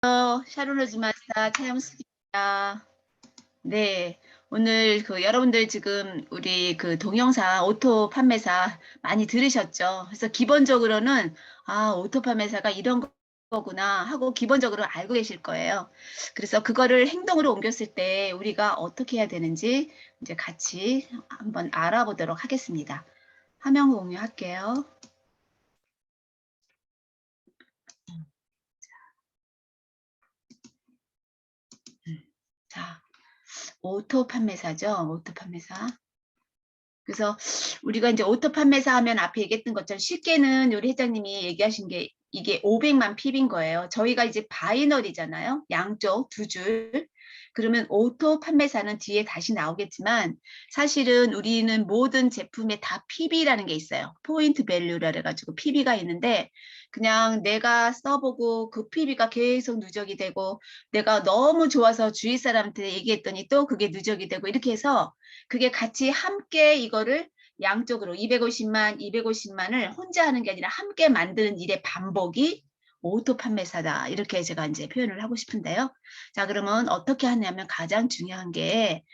샤론로즈 마스터 차영숙입니다. 네, 오늘 여러분들 지금 우리 동영상 오토 판매사 많이 들으셨죠? 그래서 기본적으로는 오토 판매사가 이런 거구나 하고 기본적으로 알고 계실 거예요. 그래서 그거를 행동으로 옮겼을 때 우리가 어떻게 해야 되는지 이제 같이 한번 알아보도록 하겠습니다. 화면 공유할게요. 자, 오토 판매사죠. 오토 판매사. 그래서 우리가 이제 오토 판매사 하면 앞에 얘기했던 것처럼 쉽게는 우리 회장님이 얘기하신 게 이게 500만 핍인 거예요. 저희가 이제 바이너리잖아요. 양쪽 두 줄. 그러면 오토 판매사는 뒤에 다시 나오겠지만 사실은 우리는 모든 제품에 다 PB라는 게 있어요. 포인트 밸류라 해가지고 PB가 있는데 그냥 내가 써보고 그 PB가 계속 누적이 되고 내가 너무 좋아서 주위 사람한테 얘기했더니 또 그게 누적이 되고 이렇게 해서 그게 같이 함께 이거를 양쪽으로 250만, 250만을 혼자 하는 게 아니라 함께 만드는 일의 반복이 오토 판매사다. 이렇게 제가 이제 표현을 하고 싶은데요. 자, 그러면 어떻게 하냐면 가장 중요한 게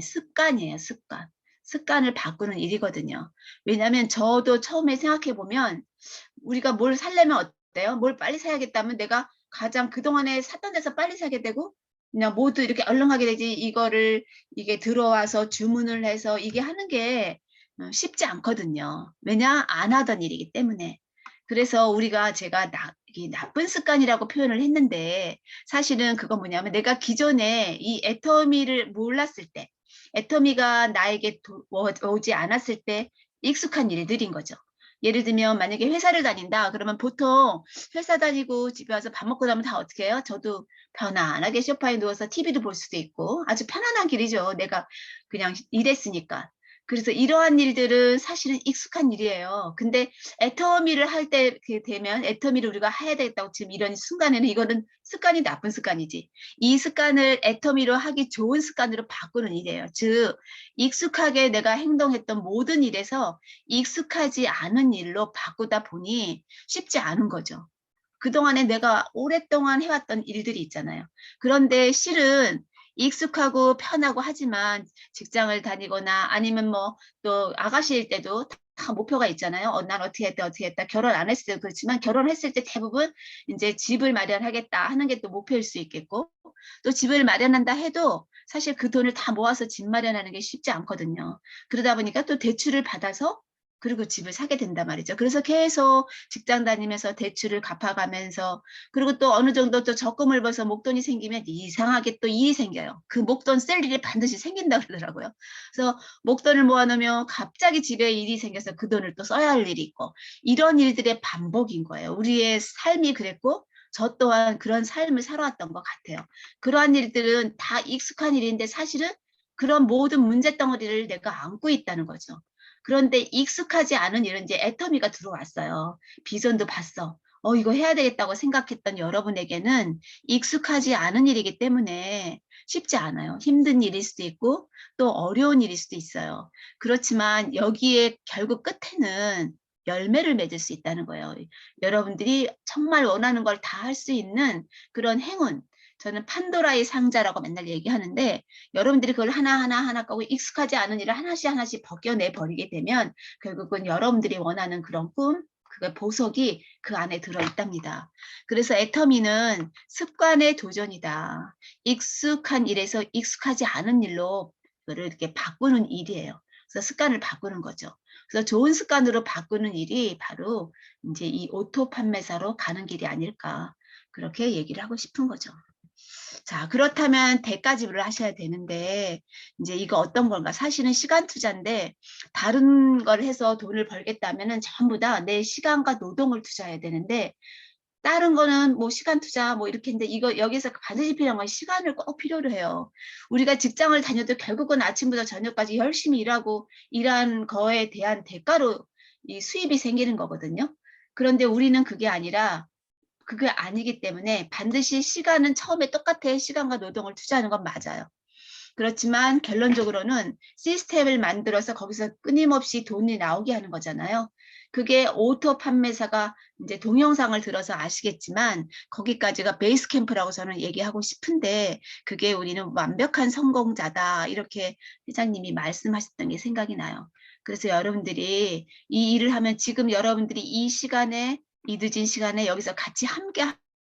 습관이에요. 습관. 습관을 바꾸는 일이거든요. 왜냐하면 저도 처음에 생각해 보면 우리가 뭘 살려면 어때요? 뭘 빨리 사야겠다면 내가 가장 그동안에 샀던 데서 빨리 사게 되고 그냥 모두 이렇게 얼렁하게 되지 이거를 이게 들어와서 주문을 해서 이게 하는 게 쉽지 않거든요. 왜냐? 안 하던 일이기 때문에. 그래서 우리가 제가 이 나쁜 습관이라고 표현을 했는데 사실은 그건 뭐냐면 내가 기존에 이 애터미를 몰랐을 때 애터미가 나에게 오지 않았을 때 익숙한 일들인 거죠. 예를 들면 만약에 회사를 다닌다 그러면 보통 회사 다니고 집에 와서 밥 먹고 나면 다 어떻게 해요? 저도 편안하게 소파에 누워서 TV도 볼 수도 있고 아주 편안한 길이죠. 내가 그냥 일했으니까. 그래서 이러한 일들은 사실은 익숙한 일이에요. 근데 애터미를 할 때 되면 애터미를 우리가 해야 되겠다고 지금 이런 순간에는 이거는 습관이 나쁜 습관이지. 이 습관을 애터미로 하기 좋은 습관으로 바꾸는 일이에요. 즉 익숙하게 내가 행동했던 모든 일에서 익숙하지 않은 일로 바꾸다 보니 쉽지 않은 거죠. 그동안에 내가 오랫동안 해왔던 일들이 있잖아요. 그런데 실은 익숙하고 편하고 하지만 직장을 다니거나 아니면 뭐 또 아가씨일 때도 다 목표가 있잖아요. 난 어떻게 했다 어떻게 했다. 결혼 안 했을 때도 그렇지만 결혼했을 때 대부분 이제 집을 마련하겠다 하는 게 또 목표일 수 있겠고 또 집을 마련한다 해도 사실 그 돈을 다 모아서 집 마련하는 게 쉽지 않거든요. 그러다 보니까 또 대출을 받아서 그리고 집을 사게 된단 말이죠. 그래서 계속 직장 다니면서 대출을 갚아가면서 그리고 또 어느 정도 또 적금을 벌어서 목돈이 생기면 이상하게 또 일이 생겨요. 그 목돈 쓸 일이 반드시 생긴다고 그러더라고요. 그래서 목돈을 모아놓으면 갑자기 집에 일이 생겨서 그 돈을 또 써야 할 일이 있고 이런 일들의 반복인 거예요. 우리의 삶이 그랬고 저 또한 그런 삶을 살아왔던 것 같아요. 그러한 일들은 다 익숙한 일인데 사실은 그런 모든 문제 덩어리를 내가 안고 있다는 거죠. 그런데 익숙하지 않은 일은 이제 애터미가 들어왔어요. 비전도 봤어. 이거 해야 되겠다고 생각했던 여러분에게는 익숙하지 않은 일이기 때문에 쉽지 않아요. 힘든 일일 수도 있고 또 어려운 일일 수도 있어요. 그렇지만 여기에 결국 끝에는 열매를 맺을 수 있다는 거예요. 여러분들이 정말 원하는 걸 다 할 수 있는 그런 행운. 저는 판도라의 상자라고 맨날 얘기하는데 여러분들이 그걸 하나하나 까고 익숙하지 않은 일을 하나씩 하나씩 벗겨내 버리게 되면 결국은 여러분들이 원하는 그런 꿈, 그 보석이 그 안에 들어있답니다. 그래서 애터미는 습관의 도전이다. 익숙한 일에서 익숙하지 않은 일로 그를 이렇게 바꾸는 일이에요. 그래서 습관을 바꾸는 거죠. 그래서 좋은 습관으로 바꾸는 일이 바로 이제 이 오토 판매사로 가는 길이 아닐까. 그렇게 얘기를 하고 싶은 거죠. 자, 그렇다면 대가 지불을 하셔야 되는데 이제 이거 어떤 건가? 사실은 시간 투자인데 다른 걸 해서 돈을 벌겠다면은 전부 다 내 시간과 노동을 투자해야 되는데 다른 거는 뭐 시간 투자 뭐 이렇게 했는데 이거 여기서 반드시 필요한 건 시간을 꼭 필요로 해요. 우리가 직장을 다녀도 결국은 아침부터 저녁까지 열심히 일하고 일한 거에 대한 대가로 이 수입이 생기는 거거든요. 그런데 우리는 그게 아니라 그게 아니기 때문에 반드시 시간은 처음에 똑같아 시간과 노동을 투자하는 건 맞아요. 그렇지만 결론적으로는 시스템을 만들어서 거기서 끊임없이 돈이 나오게 하는 거잖아요. 그게 오토 판매사가 이제 동영상을 들어서 아시겠지만 거기까지가 베이스 캠프라고 저는 얘기하고 싶은데 그게 우리는 완벽한 성공자다 이렇게 회장님이 말씀하셨던 게 생각이 나요. 그래서 여러분들이 이 일을 하면 지금 여러분들이 이 시간에 이 늦은 시간에 여기서 같이 함께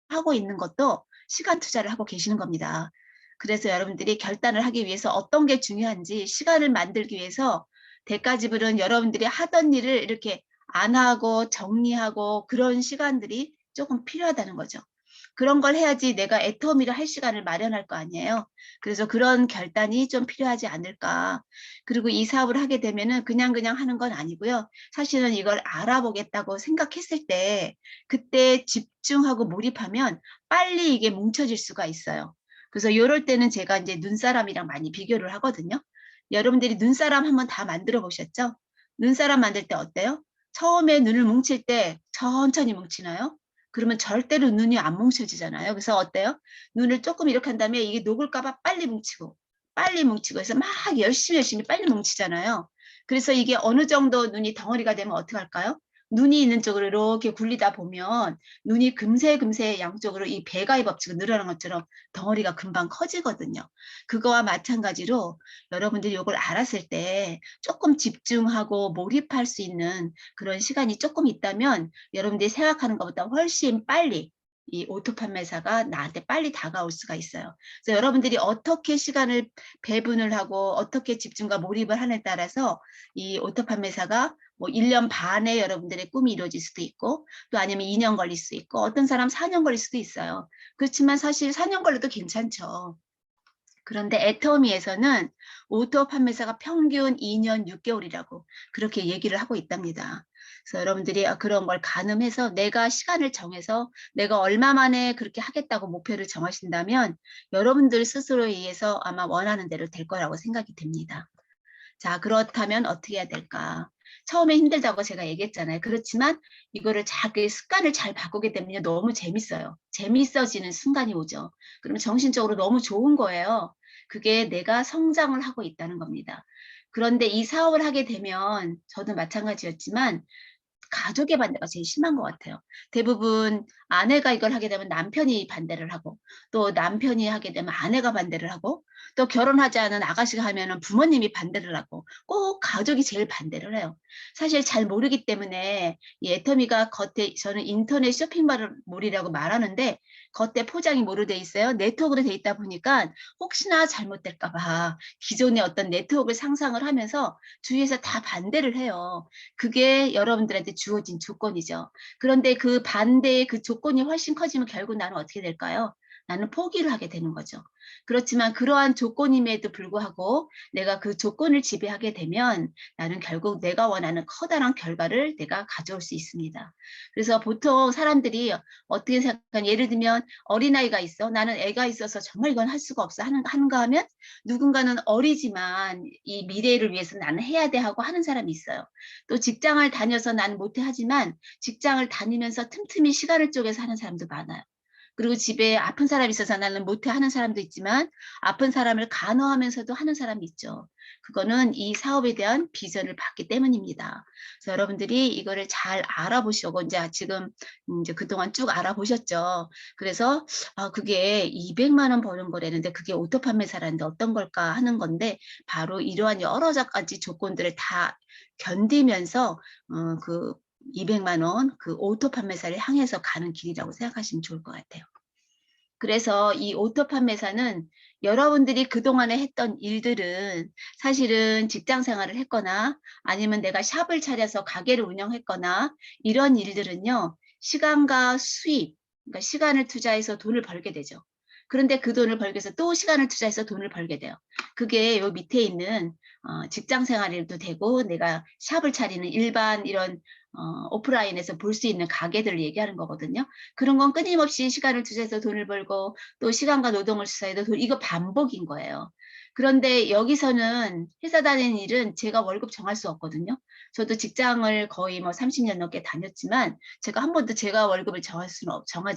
하고 있는 것도 시간 투자를 하고 계시는 겁니다. 그래서 여러분들이 결단을 하기 위해서 어떤 게 중요한지 시간을 만들기 위해서 대가 지불은 여러분들이 하던 일을 이렇게 안 하고 정리하고 그런 시간들이 조금 필요하다는 거죠. 그런 걸 해야지 내가 애터미를 할 시간을 마련할 거 아니에요. 그래서 그런 결단이 좀 필요하지 않을까. 그리고 이 사업을 하게 되면은 그냥 하는 건 아니고요. 사실은 이걸 알아보겠다고 생각했을 때 그때 집중하고 몰입하면 빨리 이게 뭉쳐질 수가 있어요. 그래서 이럴 때는 제가 이제 눈사람이랑 많이 비교를 하거든요. 여러분들이 눈사람 한번 다 만들어 보셨죠? 눈사람 만들 때 어때요? 처음에 눈을 뭉칠 때 천천히 뭉치나요? 그러면 절대로 눈이 안 뭉쳐지잖아요. 그래서 어때요? 눈을 조금 이렇게 한 다음에 이게 녹을까 봐 빨리 뭉치고 해서 막 열심히 빨리 뭉치잖아요. 그래서 이게 어느 정도 눈이 덩어리가 되면 어떻게 할까요? 눈이 있는 쪽으로 이렇게 굴리다 보면 눈이 금세 양쪽으로 이 배가의 법칙은 늘어난 것처럼 덩어리가 금방 커지거든요. 그거와 마찬가지로 여러분들이 이걸 알았을 때 조금 집중하고 몰입할 수 있는 그런 시간이 조금 있다면 여러분들이 생각하는 것보다 훨씬 빨리 이 오토 판매사가 나한테 빨리 다가올 수가 있어요. 그래서 여러분들이 어떻게 시간을 배분을 하고 어떻게 집중과 몰입을 하느냐에 따라서 이 오토 판매사가 뭐 1년 반에 여러분들의 꿈이 이루어질 수도 있고 또 아니면 2년 걸릴 수 있고 어떤 사람 4년 걸릴 수도 있어요. 그렇지만 사실 4년 걸려도 괜찮죠. 그런데 애터미에서는 오토 판매사가 평균 2년 6개월이라고 그렇게 얘기를 하고 있답니다. 그래서 여러분들이 그런 걸 가늠해서 내가 시간을 정해서 내가 얼마 만에 그렇게 하겠다고 목표를 정하신다면 여러분들 스스로에 의해서 아마 원하는 대로 될 거라고 생각이 됩니다. 자, 그렇다면 어떻게 해야 될까? 처음에 힘들다고 제가 얘기했잖아요. 그렇지만 이거를 자기 습관을 잘 바꾸게 되면 너무 재밌어요. 재밌어지는 순간이 오죠. 그러면 정신적으로 너무 좋은 거예요. 그게 내가 성장을 하고 있다는 겁니다. 그런데 이 사업을 하게 되면 저도 마찬가지였지만 가족의 반대가 제일 심한 것 같아요. 대부분 아내가 이걸 하게 되면 남편이 반대를 하고 또 남편이 하게 되면 아내가 반대를 하고 또 결혼하지 않은 아가씨가 하면은 부모님이 반대를 하고 꼭 가족이 제일 반대를 해요. 사실 잘 모르기 때문에 이 애터미가 겉에 저는 인터넷 쇼핑몰이라고 말하는데 겉에 포장이 뭐로 돼 있어요? 네트워크로 돼 있다 보니까 혹시나 잘못될까 봐 기존의 어떤 네트워크를 상상을 하면서 주위에서 다 반대를 해요. 그게 여러분들한테 주어진 조건이죠. 그런데 그 반대의 그 조건이 훨씬 커지면 결국 나는 어떻게 될까요? 나는 포기를 하게 되는 거죠. 그렇지만 그러한 조건임에도 불구하고 내가 그 조건을 지배하게 되면 나는 결국 내가 원하는 커다란 결과를 내가 가져올 수 있습니다. 그래서 보통 사람들이 어떻게 생각하면 예를 들면 어린아이가 있어. 나는 애가 있어서 정말 이건 할 수가 없어. 하는가 하면 누군가는 어리지만 이 미래를 위해서 나는 해야 돼 하고 하는 사람이 있어요. 또 직장을 다녀서 나는 못해 하지만 직장을 다니면서 틈틈이 시간을 쪼개서 하는 사람도 많아요. 그리고 집에 아픈 사람이 있어서 나는 못해 하는 사람도 있지만 아픈 사람을 간호하면서도 하는 사람이 있죠. 그거는 이 사업에 대한 비전을 봤기 때문입니다. 그래서 여러분들이 이거를 잘 알아보시고 이제 지금 이제 그동안 쭉 알아보셨죠. 그래서 그게 200만 원 버는 거라는데 그게 오토 판매사라는데 어떤 걸까 하는 건데 바로 이러한 여러 가지 조건들을 다 견디면서 그 200만 원 그 오토 판매사를 향해서 가는 길이라고 생각하시면 좋을 것 같아요. 그래서 이 오토 판매사는 여러분들이 그동안에 했던 일들은 사실은 직장 생활을 했거나 아니면 내가 샵을 차려서 가게를 운영했거나 이런 일들은요. 시간과 수입, 그러니까 시간을 투자해서 돈을 벌게 되죠. 그런데 그 돈을 벌기 위해서 또 시간을 투자해서 돈을 벌게 돼요. 그게 요 밑에 있는 직장 생활에도 되고 내가 샵을 차리는 일반 이런 오프라인에서 볼 수 있는 가게들을 얘기하는 거거든요. 그런 건 끊임없이 시간을 투자해서 돈을 벌고 또 시간과 노동을 투자해도 이거 반복인 거예요. 그런데 여기서는 회사 다니는 일은 제가 월급 정할 수 없거든요. 저도 직장을 거의 뭐 30년 넘게 다녔지만 제가 한 번도 제가 월급을 정할 수는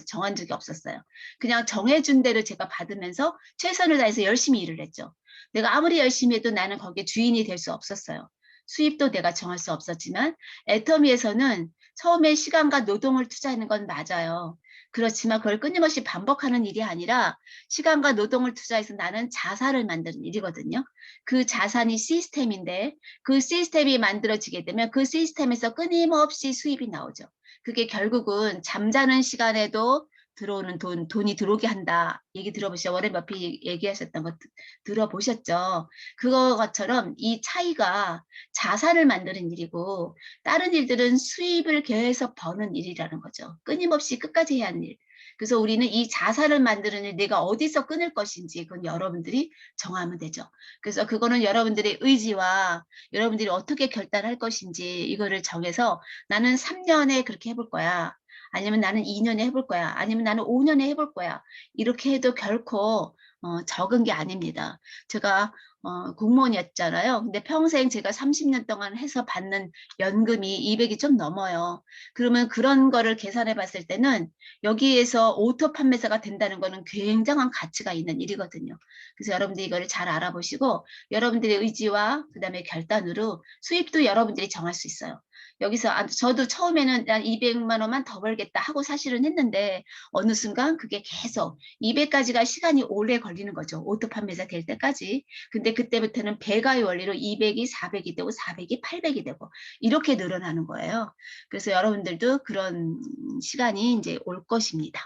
정한 적이 없었어요. 그냥 정해준 대로 제가 받으면서 최선을 다해서 열심히 일을 했죠. 내가 아무리 열심히 해도 나는 거기에 주인이 될 수 없었어요. 수입도 내가 정할 수 없었지만 애터미에서는 처음에 시간과 노동을 투자하는 건 맞아요. 그렇지만 그걸 끊임없이 반복하는 일이 아니라 시간과 노동을 투자해서 나는 자산을 만드는 일이거든요. 그 자산이 시스템인데 그 시스템이 만들어지게 되면 그 시스템에서 끊임없이 수입이 나오죠. 그게 결국은 잠자는 시간에도 들어오는 돈이 들어오게 한다. 얘기 들어보시죠? 워렌 버핏 얘기하셨던 거 들어보셨죠? 그거처럼 이 차이가 자산을 만드는 일이고 다른 일들은 수입을 계속 버는 일이라는 거죠. 끊임없이 끝까지 해야 하는 일. 그래서 우리는 이 자산을 만드는 일, 내가 어디서 끊을 것인지 그건 여러분들이 정하면 되죠. 그래서 그거는 여러분들의 의지와 여러분들이 어떻게 결단할 것인지 이거를 정해서 나는 3년에 그렇게 해볼 거야. 아니면 나는 2년에 해볼 거야. 아니면 나는 5년에 해볼 거야. 이렇게 해도 결코 적은 게 아닙니다. 제가 공무원이었잖아요. 근데 평생 제가 30년 동안 해서 받는 연금이 200이 좀 넘어요. 그러면 그런 거를 계산해 봤을 때는 여기에서 오토 판매사가 된다는 거는 굉장한 가치가 있는 일이거든요. 그래서 여러분들이 이거를 잘 알아보시고 여러분들의 의지와 그다음에 결단으로 수입도 여러분들이 정할 수 있어요. 여기서 저도 처음에는 난 200만 원만 더 벌겠다 하고 사실은 했는데 어느 순간 그게 계속 200까지가 시간이 오래 걸리는 거죠. 오토 판매사 될 때까지. 근데 그때부터는 배가의 원리로 200이 400이 되고 400이 800이 되고 이렇게 늘어나는 거예요. 그래서 여러분들도 그런 시간이 이제 올 것입니다.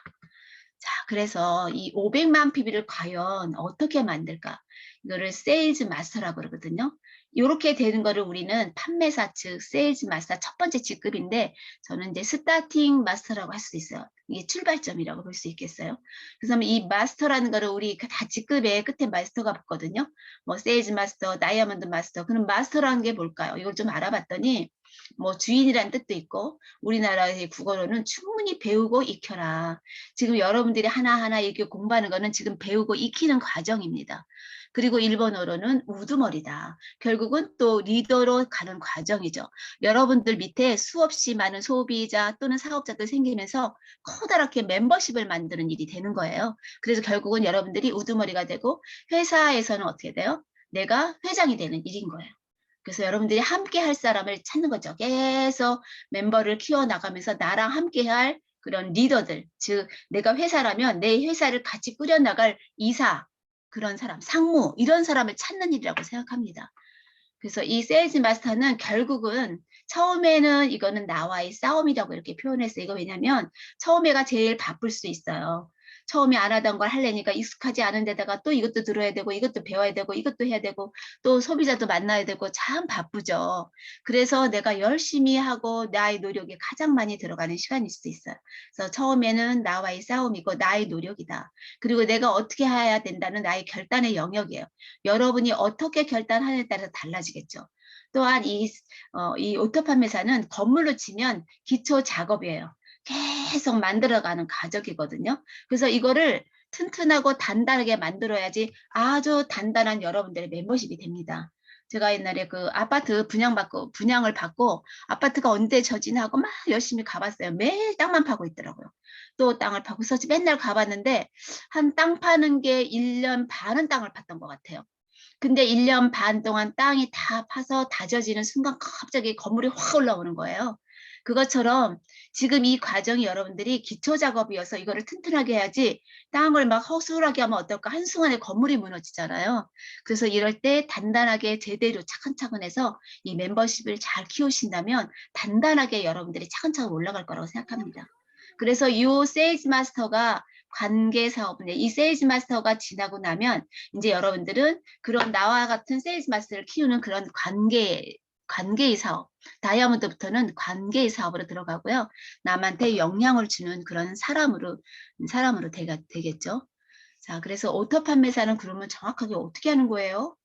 자, 그래서 이 500만 PB를 과연 어떻게 만들까? 이거를 세일즈 마스터라고 그러거든요. 이렇게 되는 거를 우리는 판매사 측 세일즈 마스터 첫 번째 직급인데 저는 이제 스타팅 마스터라고 할 수 있어요. 이게 출발점이라고 볼 수 있겠어요. 그래서 이 마스터라는 거를 우리 다 직급의 끝에 마스터가 붙거든요. 뭐 세일즈 마스터, 다이아몬드 마스터. 그럼 마스터라는 게 뭘까요? 이걸 좀 알아봤더니 뭐 주인이란 뜻도 있고 우리나라의 국어로는 충분히 배우고 익혀라. 지금 여러분들이 하나하나 이렇게 공부하는 거는 지금 배우고 익히는 과정입니다. 그리고 일본어로는 우두머리다. 결국은 또 리더로 가는 과정이죠. 여러분들 밑에 수없이 많은 소비자 또는 사업자들 생기면서 커다랗게 멤버십을 만드는 일이 되는 거예요. 그래서 결국은 여러분들이 우두머리가 되고 회사에서는 어떻게 돼요? 내가 회장이 되는 일인 거예요. 그래서 여러분들이 함께 할 사람을 찾는 거죠. 계속 멤버를 키워나가면서 나랑 함께 할 그런 리더들, 즉 내가 회사라면 내 회사를 같이 꾸려나갈 이사, 그런 사람, 상무 이런 사람을 찾는 일이라고 생각합니다. 그래서 이 세일즈 마스터는 결국은 처음에는 이거는 나와의 싸움이라고 이렇게 표현했어요. 이거 왜냐면 처음에가 제일 바쁠 수 있어요. 처음에 안 하던 걸 하려니까 익숙하지 않은 데다가 또 이것도 들어야 되고 이것도 배워야 되고 이것도 해야 되고 또 소비자도 만나야 되고 참 바쁘죠. 그래서 내가 열심히 하고 나의 노력이 가장 많이 들어가는 시간일 수도 있어요. 그래서 처음에는 나와의 싸움이고 나의 노력이다. 그리고 내가 어떻게 해야 된다는 나의 결단의 영역이에요. 여러분이 어떻게 결단하느냐에 따라서 달라지겠죠. 또한 이 오토 판매사는 건물로 치면 기초 작업이에요. 계속 만들어가는 과정이거든요. 그래서 이거를 튼튼하고 단단하게 만들어야지 아주 단단한 여러분들의 멤버십이 됩니다. 제가 옛날에 그 아파트 분양을 받고 아파트가 언제 처지나고 막 열심히 가봤어요. 매일 땅만 파고 있더라고요. 또 땅을 파고서 맨날 가봤는데 한 땅 파는 게 1년 반은 땅을 팠던 것 같아요. 근데 1년 반 동안 땅이 다 파서 다져지는 순간 갑자기 건물이 확 올라오는 거예요. 그것처럼 지금 이 과정이 여러분들이 기초 작업이어서 이거를 튼튼하게 해야지 땅을 막 허술하게 하면 어떨까 한순간에 건물이 무너지잖아요. 그래서 이럴 때 단단하게 제대로 차근차근 해서 이 멤버십을 잘 키우신다면 단단하게 여러분들이 차근차근 올라갈 거라고 생각합니다. 그래서 이 세일즈 마스터가 관계 사업인데 이 세일즈 마스터가 지나고 나면 이제 여러분들은 그런 나와 같은 세일즈 마스터를 키우는 그런 관계의 사업, 다이아몬드부터는 관계의 사업으로 들어가고요. 남한테 영향을 주는 그런 사람으로 되겠죠. 자, 그래서 오토 판매사는 그러면 정확하게 어떻게 하는 거예요?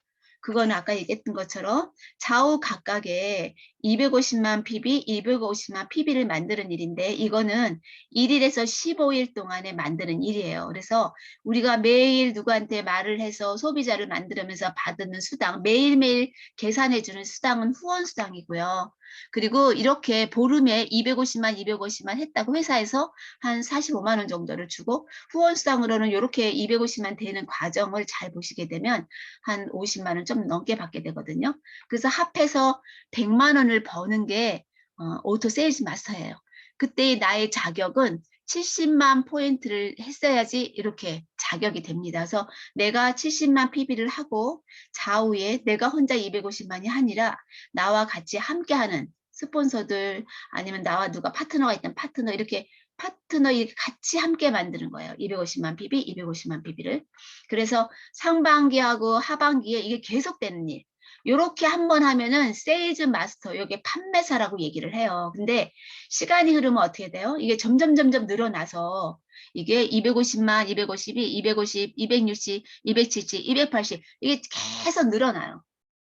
그거는 아까 얘기했던 것처럼 좌우 각각의 250만 PB, 250만 PB를 만드는 일인데 이거는 1일에서 15일 동안에 만드는 일이에요. 그래서 우리가 매일 누구한테 말을 해서 소비자를 만들면서 받는 수당, 매일매일 계산해주는 수당은 후원 수당이고요. 그리고 이렇게 보름에 250만, 250만 했다고 회사에서 한 45만 원 정도를 주고 후원수당으로는 이렇게 250만 되는 과정을 잘 보시게 되면 한 50만 원 좀 넘게 받게 되거든요. 그래서 합해서 100만 원을 버는 게 오토 세일즈 마스터예요. 그때 나의 자격은 70만 포인트를 했어야지 이렇게 자격이 됩니다. 그래서 내가 70만 PB를 하고 좌우에 내가 혼자 250만이 아니라 나와 같이 함께하는 스폰서들 아니면 나와 누가 파트너가 있던 파트너 이렇게 같이 함께 만드는 거예요. 250만 PB, 250만 PB를. 그래서 상반기하고 하반기에 이게 계속되는 일. 요렇게 한번 하면은 세일즈 마스터, 요게 판매사라고 얘기를 해요. 근데 시간이 흐르면 어떻게 돼요? 이게 점점 늘어나서 이게 250만, 252, 250, 260, 270, 280 이게 계속 늘어나요.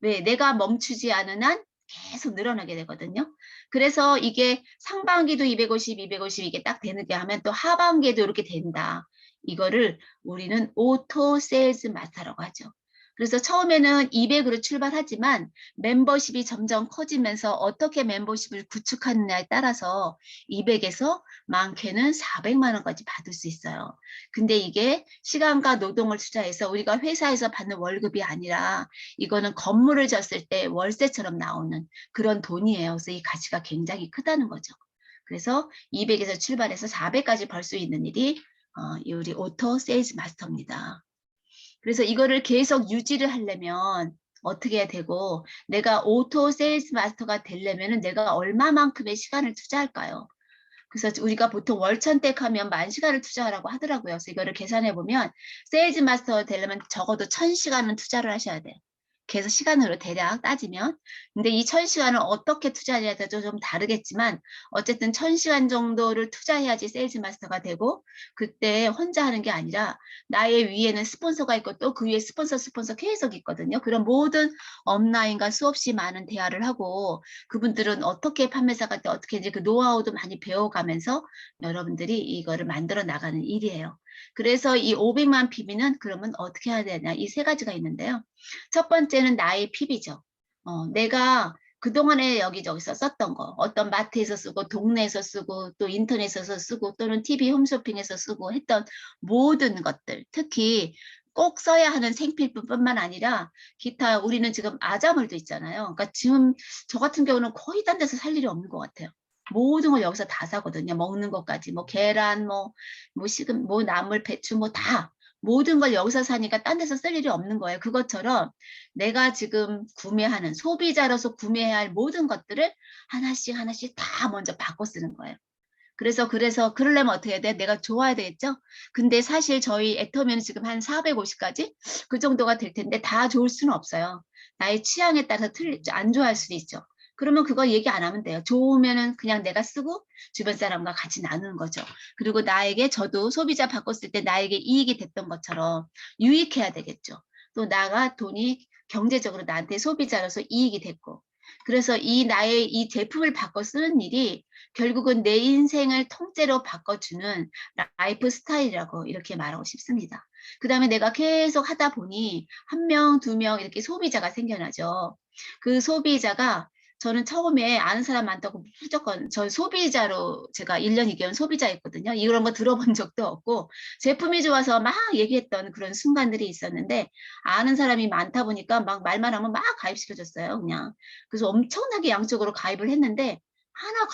왜? 내가 멈추지 않은 한 계속 늘어나게 되거든요. 그래서 이게 상반기도 250, 250 이게 딱 되는 게 하면 또 하반기에도 이렇게 된다. 이거를 우리는 오토 세일즈 마스터라고 하죠. 그래서 처음에는 200으로 출발하지만 멤버십이 점점 커지면서 어떻게 멤버십을 구축하느냐에 따라서 200에서 많게는 400만 원까지 받을 수 있어요. 근데 이게 시간과 노동을 투자해서 우리가 회사에서 받는 월급이 아니라 이거는 건물을 졌을 때 월세처럼 나오는 그런 돈이에요. 그래서 이 가치가 굉장히 크다는 거죠. 그래서 200에서 출발해서 400까지 벌 수 있는 일이 우리 오토 세일즈 마스터입니다. 그래서 이거를 계속 유지를 하려면 어떻게 해야 되고 내가 오토 세일즈 마스터가 되려면 내가 얼마만큼의 시간을 투자할까요? 그래서 우리가 보통 월천택 하면 10,000시간을 투자하라고 하더라고요. 그래서 이거를 계산해 보면 세일즈 마스터 되려면 적어도 1,000시간은 투자를 하셔야 돼요. 그래서 시간으로 대략 따지면. 근데 이 1,000시간을 어떻게 투자해야 되죠? 좀 다르겠지만 어쨌든 1,000시간 정도를 투자해야지 세일즈 마스터가 되고 그때 혼자 하는 게 아니라 나의 위에는 스폰서가 있고 또 그 위에 스폰서 계속 있거든요. 그런 모든 업라인과 수없이 많은 대화를 하고 그분들은 어떻게 판매사가 때 어떻게 이제 그 노하우도 많이 배워가면서 여러분들이 이거를 만들어 나가는 일이에요. 그래서 이 500만 PB는 그러면 어떻게 해야 되냐 이 세 가지가 있는데요. 첫 번째는 나의 PB죠. 내가 그동안에 여기저기서 썼던 거 어떤 마트에서 쓰고 동네에서 쓰고 또 인터넷에서 쓰고 또는 TV 홈쇼핑에서 쓰고 했던 모든 것들 특히 꼭 써야 하는 생필품뿐만 아니라 기타 우리는 지금 아자물도 있잖아요. 그러니까 지금 저 같은 경우는 거의 딴 데서 살 일이 없는 것 같아요. 모든 걸 여기서 다 사거든요. 먹는 것까지 뭐 계란 뭐 시금 뭐 나물 배추 뭐 다 모든 걸 여기서 사니까 딴 데서 쓸 일이 없는 거예요. 그것처럼 내가 지금 구매하는 소비자로서 구매해야 할 모든 것들을 하나씩 다 먼저 바꿔 쓰는 거예요. 그래서 그러려면 어떻게 해야 돼? 내가 좋아야 되겠죠? 근데 사실 저희 애터미는 지금 한 450까지 그 정도가 될 텐데 다 좋을 수는 없어요. 나의 취향에 따라서 안 좋아할 수도 있죠. 그러면 그거 얘기 안 하면 돼요. 좋으면은 그냥 내가 쓰고 주변 사람과 같이 나누는 거죠. 그리고 나에게 저도 소비자 바꿨을 때 나에게 이익이 됐던 것처럼 유익해야 되겠죠. 또 나가 돈이 경제적으로 나한테 소비자로서 이익이 됐고 그래서 나의 이 제품을 바꿔 쓰는 일이 결국은 내 인생을 통째로 바꿔주는 라이프 스타일이라고 이렇게 말하고 싶습니다. 그 다음에 내가 계속 하다 보니 1명, 2명 이렇게 소비자가 생겨나죠. 그 소비자가 저는 처음에 아는 사람 많다고 무조건 저 소비자로 제가 1년 2개월 소비자였거든요. 이런 거 들어본 적도 없고 제품이 좋아서 막 얘기했던 그런 순간들이 있었는데 아는 사람이 많다 보니까 막 말만 하면 막 가입시켜줬어요. 그냥. 그래서 엄청나게 양쪽으로 가입을 했는데 하나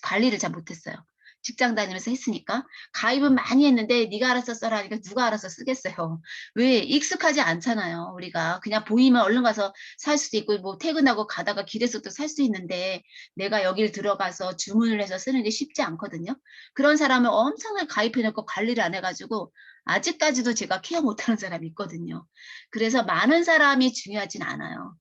관리를 잘 못했어요. 직장 다니면서 했으니까 가입은 많이 했는데 네가 알아서 써라 하니까 누가 알아서 쓰겠어요. 왜 익숙하지 않잖아요. 우리가 그냥 보이면 얼른 가서 살 수도 있고 뭐 퇴근하고 가다가 길에서도 살 수 있는데 내가 여길 들어가서 주문을 해서 쓰는 게 쉽지 않거든요. 그런 사람을 엄청나게 가입해놓고 관리를 안 해가지고 아직까지도 제가 케어 못하는 사람이 있거든요. 그래서 많은 사람이 중요하진 않아요.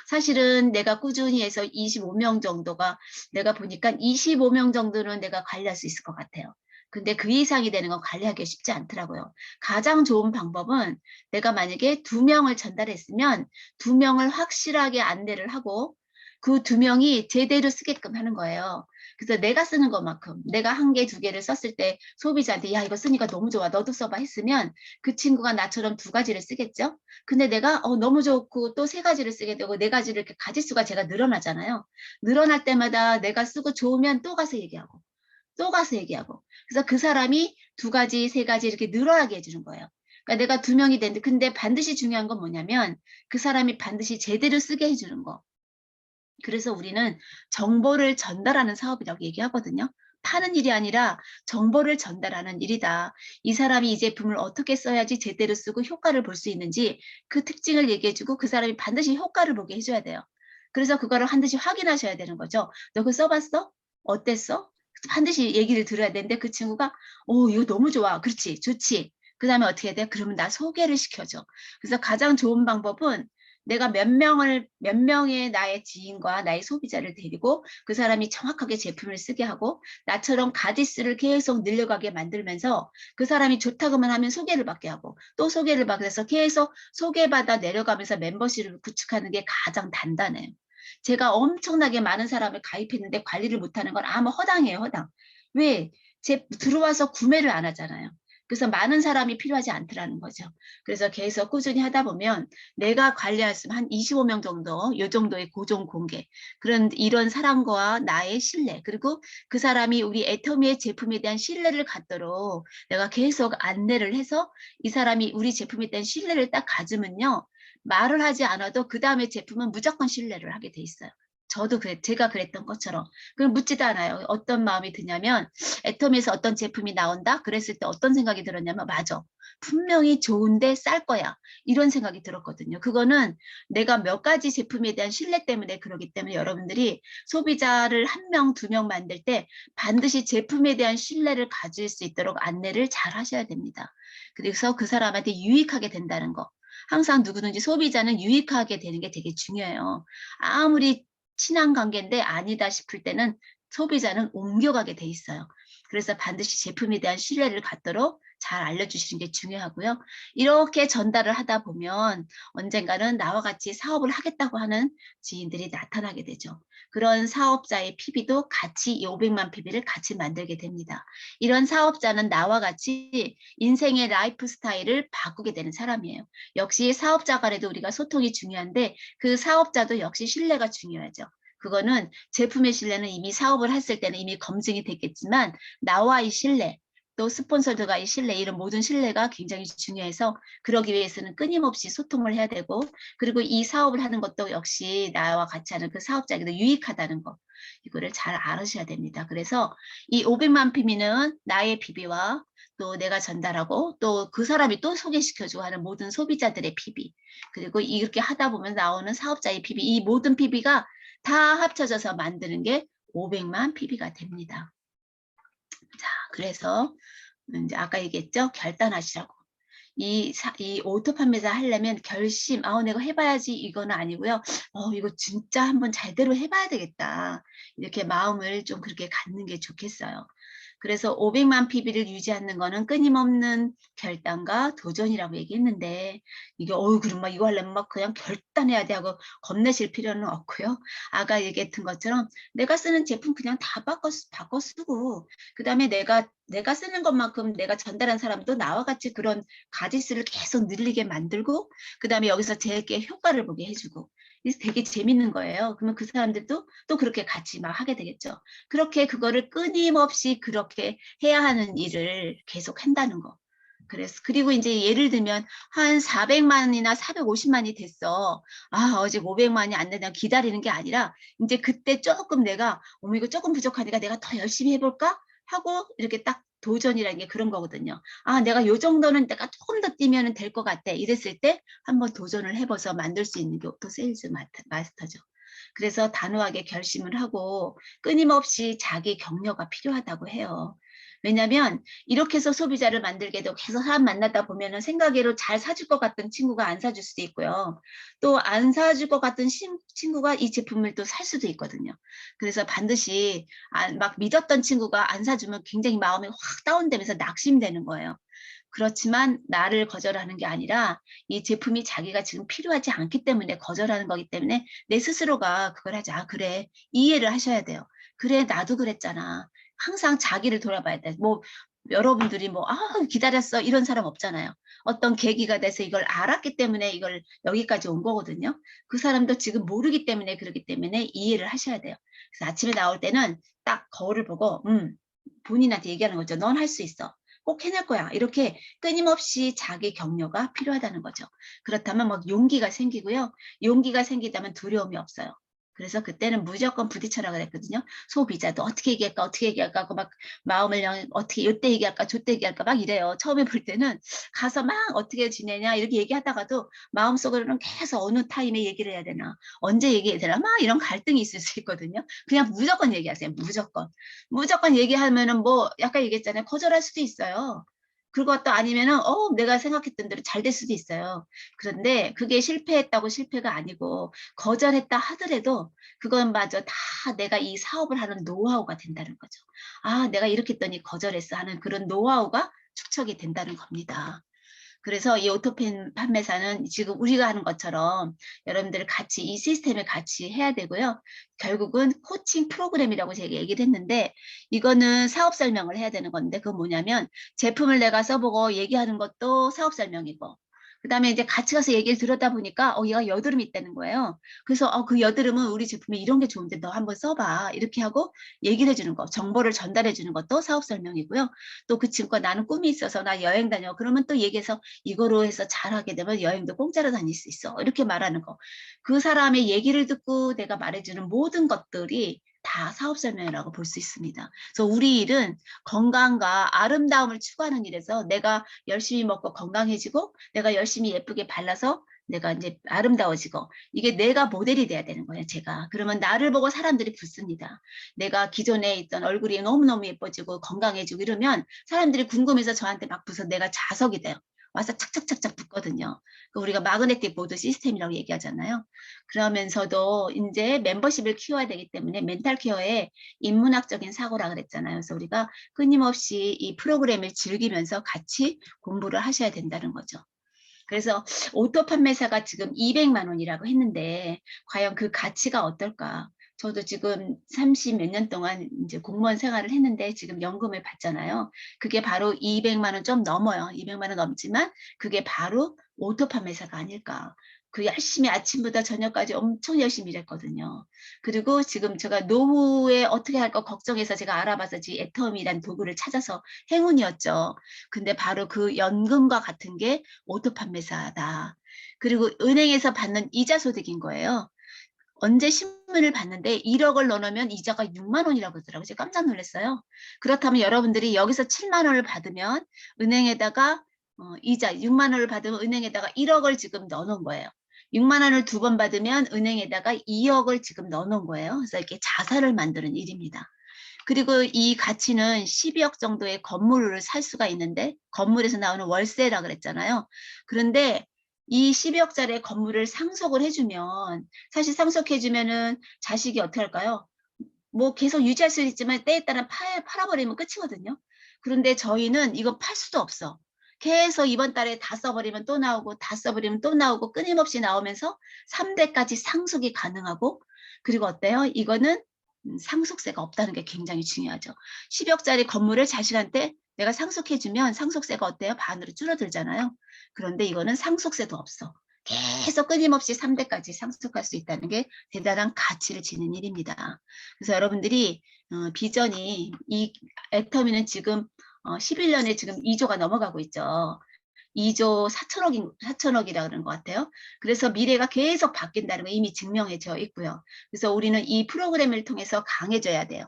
사실은 내가 꾸준히 해서 25명 정도가 내가 보니까 25명 정도는 내가 관리할 수 있을 것 같아요. 근데 그 이상이 되는 건 관리하기 쉽지 않더라고요. 가장 좋은 방법은 내가 만약에 2명을 전달했으면 2명을 확실하게 안내를 하고 그 2명이 제대로 쓰게끔 하는 거예요. 그래서 내가 쓰는 것만큼 내가 한 개, 두 개를 썼을 때 소비자한테 야, 이거 쓰니까 너무 좋아. 너도 써봐 했으면 그 친구가 나처럼 두 가지를 쓰겠죠. 근데 내가 너무 좋고 또 세 가지를 쓰게 되고 네 가지를 이렇게 가짓수가 제가 늘어나잖아요. 늘어날 때마다 내가 쓰고 좋으면 또 가서 얘기하고 또 가서 얘기하고. 그래서 그 사람이 두 가지, 세 가지 이렇게 늘어나게 해주는 거예요. 그러니까 내가 두 명이 됐는데 근데 반드시 중요한 건 뭐냐면 그 사람이 반드시 제대로 쓰게 해주는 거. 그래서 우리는 정보를 전달하는 사업이라고 얘기하거든요. 파는 일이 아니라 정보를 전달하는 일이다. 이 사람이 이 제품을 어떻게 써야지 제대로 쓰고 효과를 볼 수 있는지 그 특징을 얘기해주고 그 사람이 반드시 효과를 보게 해줘야 돼요. 그래서 그거를 반드시 확인하셔야 되는 거죠. 너 그거 써봤어? 어땠어? 반드시 얘기를 들어야 되는데 그 친구가 이거 너무 좋아. 그렇지. 좋지. 그 다음에 어떻게 해야 돼? 그러면 나 소개를 시켜줘. 그래서 가장 좋은 방법은 내가 몇 명의 나의 지인과 나의 소비자를 데리고 그 사람이 정확하게 제품을 쓰게 하고 나처럼 가짓수를 계속 늘려가게 만들면서 그 사람이 좋다고만 하면 소개를 받게 하고 또 소개를 받아서 계속 소개받아 내려가면서 멤버십을 구축하는 게 가장 단단해요. 제가 엄청나게 많은 사람을 가입했는데 관리를 못하는 건 아마 허당이에요, 허당. 왜? 들어와서 구매를 안 하잖아요. 그래서 많은 사람이 필요하지 않더라는 거죠. 그래서 계속 꾸준히 하다 보면 내가 관리할 수 한 25명 정도, 요 정도의 고정 공개. 이런 사람과 나의 신뢰, 그리고 그 사람이 우리 애터미의 제품에 대한 신뢰를 갖도록 내가 계속 안내를 해서 이 사람이 우리 제품에 대한 신뢰를 딱 가지면요. 말을 하지 않아도 그 다음에 제품은 무조건 신뢰를 하게 돼 있어요. 저도 제가 그랬던 것처럼. 그럼 묻지도 않아요. 어떤 마음이 드냐면, 애터미에서 어떤 제품이 나온다? 그랬을 때 어떤 생각이 들었냐면, 맞아. 분명히 좋은데 쌀 거야. 이런 생각이 들었거든요. 그거는 내가 몇 가지 제품에 대한 신뢰 때문에 그러기 때문에 여러분들이 소비자를 한 명, 두 명 만들 때 반드시 제품에 대한 신뢰를 가질 수 있도록 안내를 잘 하셔야 됩니다. 그래서 그 사람한테 유익하게 된다는 거. 항상 누구든지 소비자는 유익하게 되는 게 되게 중요해요. 아무리 친한 관계인데 아니다 싶을 때는 소비자는 옮겨가게 돼 있어요. 그래서 반드시 제품에 대한 신뢰를 갖도록 잘 알려주시는 게 중요하고요. 이렇게 전달을 하다 보면 언젠가는 나와 같이 사업을 하겠다고 하는 지인들이 나타나게 되죠. 그런 사업자의 PB도 같이 이 500만 PB를 같이 만들게 됩니다. 이런 사업자는 나와 같이 인생의 라이프 스타일을 바꾸게 되는 사람이에요. 역시 사업자 간에도 우리가 소통이 중요한데 그 사업자도 역시 신뢰가 중요하죠. 그거는 제품의 신뢰는 이미 사업을 했을 때는 이미 검증이 됐겠지만 나와의 신뢰, 또 스폰서들과의 신뢰, 이런 모든 신뢰가 굉장히 중요해서 그러기 위해서는 끊임없이 소통을 해야 되고 그리고 이 사업을 하는 것도 역시 나와 같이 하는 그 사업자에게도 유익하다는 거 이거를 잘 알으셔야 됩니다. 그래서 이 500만 PB는 나의 PB와 또 내가 전달하고 또 그 사람이 또 소개시켜주고 하는 모든 소비자들의 PB 그리고 이렇게 하다 보면 나오는 사업자의 PB 이 모든 PB가 다 합쳐져서 만드는 게 500만 PB가 됩니다. 자, 그래서 이제 아까 얘기했죠? 결단하시라고. 이 오토 판매사 하려면 결심, 내가 해봐야지 이거는 아니고요. 이거 진짜 한번 잘대로 해봐야 되겠다. 이렇게 마음을 좀 그렇게 갖는 게 좋겠어요. 그래서 500만 PB를 유지하는 거는 끊임없는 결단과 도전이라고 얘기했는데 이게 그럼 막 이거 하려면 막 그냥 결단해야 돼 하고 겁내실 필요는 없고요. 아까 얘기했던 것처럼 내가 쓰는 제품 그냥 다 바꿔 쓰고 그다음에 내가 쓰는 것만큼 내가 전달한 사람도 나와 같이 그런 가짓수를 계속 늘리게 만들고 그다음에 여기서 제게 효과를 보게 해주고 되게 재밌는 거예요. 그러면 그 사람들도 또 그렇게 같이 막 하게 되겠죠. 그렇게 그거를 끊임없이 그렇게 해야 하는 일을 계속 한다는 거. 그리고 이제 예를 들면 한 400만이나 450만이 됐어. 아직 500만이 안 된다 기다리는 게 아니라 이제 그때 조금 내가 이거 조금 부족하니까 내가 더 열심히 해볼까 하고 이렇게 딱 도전이라는 게 그런 거거든요. 내가 요 정도는 내가 조금 더 뛰면 될 것 같아. 이랬을 때 한번 도전을 해봐서 만들 수 있는 게 오토 세일즈 마스터죠. 그래서 단호하게 결심을 하고 끊임없이 자기 격려가 필요하다고 해요. 왜냐하면 이렇게 해서 소비자를 만들게 되고 계속 사람 만나다 보면은 생각외로 잘 사줄 것 같은 친구가 안 사줄 수도 있고요. 또 안 사줄 것 같은 친구가 이 제품을 또 살 수도 있거든요. 그래서 반드시 막 믿었던 친구가 안 사주면 굉장히 마음이 확 다운되면서 낙심되는 거예요. 그렇지만 나를 거절하는 게 아니라 이 제품이 자기가 지금 필요하지 않기 때문에 거절하는 거기 때문에 내 스스로가 그걸 하지 그래 이해를 하셔야 돼요. 그래 나도 그랬잖아. 항상 자기를 돌아봐야 돼. 뭐 여러분들이 뭐 기다렸어 이런 사람 없잖아요. 어떤 계기가 돼서 이걸 알았기 때문에 이걸 여기까지 온 거거든요. 그 사람도 지금 모르기 때문에 그러기 때문에 이해를 하셔야 돼요. 그래서 아침에 나올 때는 딱 거울을 보고 본인한테 얘기하는 거죠. 넌 할 수 있어. 꼭 해낼 거야. 이렇게 끊임없이 자기 격려가 필요하다는 거죠. 그렇다면 막 용기가 생기고요. 용기가 생기다면 두려움이 없어요. 그래서 그때는 무조건 부딪혀라 그랬거든요. 소비자도 어떻게 얘기할까 어떻게 얘기할까 하고 막 마음을 어떻게 이때 얘기할까 저때 얘기할까 막 이래요. 처음에 볼 때는 가서 막 어떻게 지내냐 이렇게 얘기하다가도 마음속으로는 계속 어느 타임에 얘기를 해야 되나 언제 얘기해야 되나 막 이런 갈등이 있을 수 있거든요. 그냥 무조건 얘기하세요. 무조건. 무조건 얘기하면은 뭐 아까 얘기했잖아요. 거절할 수도 있어요. 그것도 아니면은 내가 생각했던 대로 잘 될 수도 있어요. 그런데 그게 실패했다고 실패가 아니고 거절했다 하더라도 그건 마저 다 내가 이 사업을 하는 노하우가 된다는 거죠. 아, 내가 이렇게 했더니 거절했어 하는 그런 노하우가 축적이 된다는 겁니다. 그래서 이 오토펜 판매사는 지금 우리가 하는 것처럼 여러분들 같이 이 시스템을 같이 해야 되고요. 결국은 코칭 프로그램이라고 제가 얘기를 했는데 이거는 사업 설명을 해야 되는 건데 그건 뭐냐면 제품을 내가 써보고 얘기하는 것도 사업 설명이고 그다음에 이제 같이 가서 얘기를 들었다 보니까 얘가 여드름이 있다는 거예요. 그래서 그 여드름은 우리 제품에 이런 게 좋은데 너 한번 써봐. 이렇게 하고 얘기를 해주는 거, 정보를 전달해 주는 것도 사업 설명이고요. 또 그 친구가 나는 꿈이 있어서 나 여행 다녀. 그러면 또 얘기해서 이거로 해서 잘하게 되면 여행도 공짜로 다닐 수 있어. 이렇게 말하는 거. 그 사람의 얘기를 듣고 내가 말해주는 모든 것들이 다 사업 설명이라고 볼 수 있습니다. 그래서 우리 일은 건강과 아름다움을 추구하는 일에서 내가 열심히 먹고 건강해지고 내가 열심히 예쁘게 발라서 내가 이제 아름다워지고 이게 내가 모델이 돼야 되는 거예요. 제가. 그러면 나를 보고 사람들이 붙습니다. 내가 기존에 있던 얼굴이 너무너무 예뻐지고 건강해지고 이러면 사람들이 궁금해서 저한테 막 붙어서 내가 자석이 돼요. 와서 착착착착 붙거든요. 우리가 마그네틱 보드 시스템이라고 얘기하잖아요. 그러면서도 이제 멤버십을 키워야 되기 때문에 멘탈 케어에 인문학적인 사고라 그랬잖아요. 그래서 우리가 끊임없이 이 프로그램을 즐기면서 같이 공부를 하셔야 된다는 거죠. 그래서 오토 판매사가 지금 200만 원이라고 했는데 과연 그 가치가 어떨까? 저도 지금 30 몇 년 동안 이제 공무원 생활을 했는데 지금 연금을 받잖아요. 그게 바로 200만 원 좀 넘어요. 200만 원 넘지만 그게 바로 오토 판매사가 아닐까. 그 열심히 아침부터 저녁까지 엄청 열심히 일했거든요. 그리고 지금 제가 노후에 어떻게 할까 걱정해서 제가 알아봐서 애텀이란 도구를 찾아서 행운이었죠. 근데 바로 그 연금과 같은 게 오토 판매사다. 그리고 은행에서 받는 이자 소득인 거예요. 언제 신문을 봤는데 1억을 넣어놓으면 이자가 6만 원이라고 하더라고요. 제가 깜짝 놀랐어요. 그렇다면 여러분들이 여기서 7만 원을 받으면 은행에다가 이자 6만 원을 받으면 은행에다가 1억을 지금 넣어놓은 거예요. 6만 원을 2번 받으면 은행에다가 2억을 지금 넣어놓은 거예요. 그래서 이렇게 자산을 만드는 일입니다. 그리고 이 가치는 12억 정도의 건물을 살 수가 있는데 건물에서 나오는 월세라 그랬잖아요. 그런데 이 12억짜리 건물을 상속을 해주면 사실 상속해주면은 자식이 어떻게 할까요? 뭐 계속 유지할 수 있지만 때에 따라 팔아버리면 끝이거든요. 그런데 저희는 이거 팔 수도 없어. 계속 이번 달에 다 써버리면 또 나오고 다 써버리면 또 나오고 끊임없이 나오면서 3대까지 상속이 가능하고 그리고 어때요? 이거는 상속세가 없다는 게 굉장히 중요하죠. 10억짜리 건물을 자식한테 내가 상속해주면 상속세가 어때요? 반으로 줄어들잖아요. 그런데 이거는 상속세도 없어. 계속 끊임없이 3대까지 상속할 수 있다는 게 대단한 가치를 지닌 일입니다. 그래서 여러분들이 비전이 이 애터미는 지금 11년에 지금 2조가 넘어가고 있죠. 2조 4천억이라 그러는 것 같아요. 그래서 미래가 계속 바뀐다는 거 이미 증명해져 있고요. 그래서 우리는 이 프로그램을 통해서 강해져야 돼요.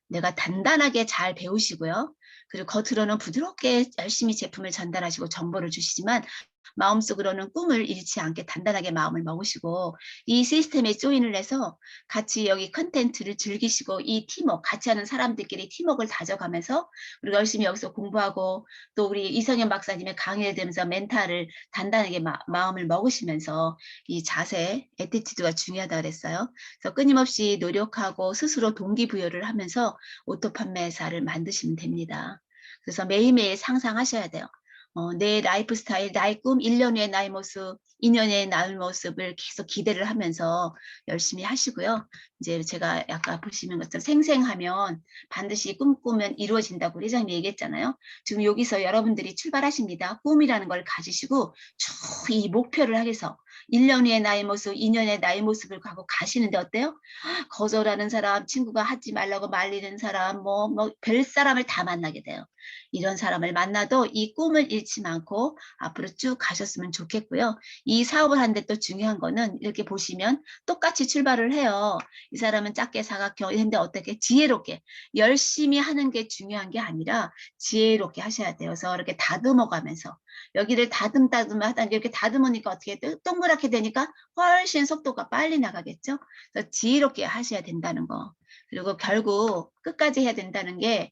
내가 단단하게 잘 배우시고요. 그리고 겉으로는 부드럽게 열심히 제품을 전달하시고 정보를 주시지만 마음속으로는 꿈을 잃지 않게 단단하게 마음을 먹으시고 이 시스템에 조인을 해서 같이 여기 컨텐츠를 즐기시고 이 팀워크 같이 하는 사람들끼리 팀워크를 다져가면서 우리가 열심히 여기서 공부하고 또 우리 이성현 박사님의 강의를 들으면서 멘탈을 단단하게 마음을 먹으시면서 이 자세, 애티튜드가 중요하다 그랬어요. 그래서 끊임없이 노력하고 스스로 동기부여를 하면서 오토 판매사를 만드시면 됩니다. 그래서 매일매일 상상하셔야 돼요. 내 라이프 스타일, 나의 꿈, 1년 후의 나의 모습, 2년 후의 나의 모습을 계속 기대를 하면서 열심히 하시고요. 이제 제가 아까 보시는 것처럼 생생하면 반드시 꿈꾸면 이루어진다고 우리 회장님이 얘기했잖아요. 지금 여기서 여러분들이 출발하십니다. 꿈이라는 걸 가지시고 쭉 이 목표를 하게서 1년 후의 나의 모습, 2년 후의 나의 모습을 가고 가시는데 어때요? 거절하는 사람, 친구가 하지 말라고 말리는 사람, 별 사람을 다 만나게 돼요. 이런 사람을 만나도 이 꿈을 잃지 않고 앞으로 쭉 가셨으면 좋겠고요. 이 사업을 하는데 또 중요한 거는 이렇게 보시면 똑같이 출발을 해요. 이 사람은 작게 사각형 했는데 어떻게 지혜롭게 열심히 하는 게 중요한 게 아니라 지혜롭게 하셔야 돼요. 그래서 이렇게 다듬어 가면서 여기를 다듬다듬 하다 이렇게 다듬으니까 어떻게 동그랗게 되니까 훨씬 속도가 빨리 나가겠죠. 그래서 지혜롭게 하셔야 된다는 거. 그리고 결국 끝까지 해야 된다는 게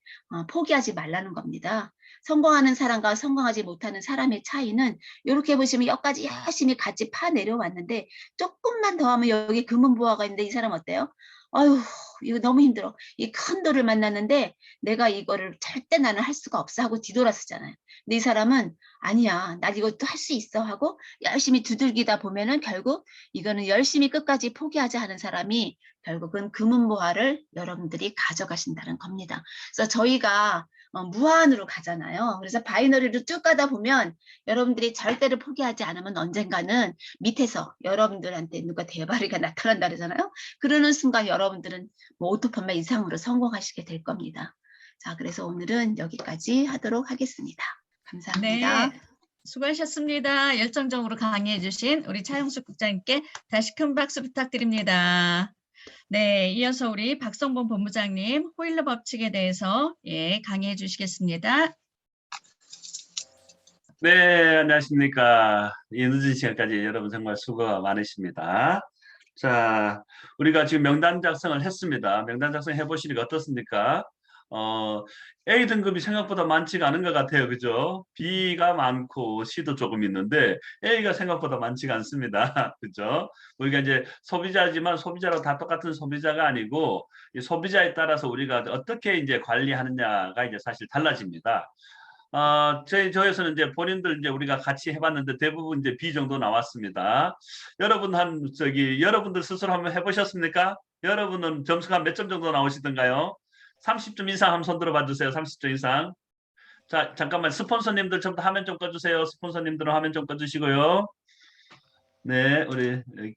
포기하지 말라는 겁니다. 성공하는 사람과 성공하지 못하는 사람의 차이는 이렇게 보시면 여기까지 열심히 같이 파 내려왔는데 조금만 더 하면 여기 금은보화가 있는데 이 사람 어때요? 아유 이거 너무 힘들어. 이 큰 돌을 만났는데 내가 이거를 절대 나는 할 수가 없어 하고 뒤돌아서잖아요. 근데 이 사람은 아니야 나 이것도 할 수 있어 하고 열심히 두들기다 보면은 결국 이거는 열심히 끝까지 포기하지 않은 사람이 결국은 금은보화를 여러분들이 가져가신다는 겁니다. 그래서 저희가 무한으로 가잖아요. 그래서 바이너리로 쭉 가다 보면 여러분들이 절대로 포기하지 않으면 언젠가는 밑에서 여러분들한테 누가 대바리가 나타난다 그러잖아요. 그러는 순간 여러분들은 뭐 오토판매 이상으로 성공하시게 될 겁니다. 자, 그래서 오늘은 여기까지 하도록 하겠습니다. 감사합니다. 네, 수고하셨습니다. 열정적으로 강의해 주신 우리 차용숙 국장님께 다시 큰 박수 부탁드립니다. 네, 이어서 우리 박성범 본부장님 호일러 법칙에 대해서 강의해 주시겠습니다. 네, 안녕하십니까. 이 늦은 시간까지 여러분 정말 수고가 많으십니다. 자, 우리가 지금 명단 작성을 했습니다. 명단 작성 해보시니까 어떻습니까? A 등급이 생각보다 많지가 않은 것 같아요. 그죠? B가 많고 C도 조금 있는데 A가 생각보다 많지가 않습니다. 그죠? 우리가 이제 소비자지만 소비자로 다 똑같은 소비자가 아니고 이 소비자에 따라서 우리가 어떻게 이제 관리하느냐가 이제 사실 달라집니다. 저에서는 이제 본인들 이제 우리가 같이 해봤는데 대부분 이제 B 정도 나왔습니다. 여러분들 스스로 한번 해보셨습니까? 여러분은 점수가 몇 점 정도 나오시던가요? 30점 이상 한번 손 들어봐 주세요. 30점 이상. 자, 잠깐만 스폰서님들 전부 다 화면 좀 꺼주세요. 스폰서님들은 화면 좀 꺼주시고요. 네, 우리 이렇게.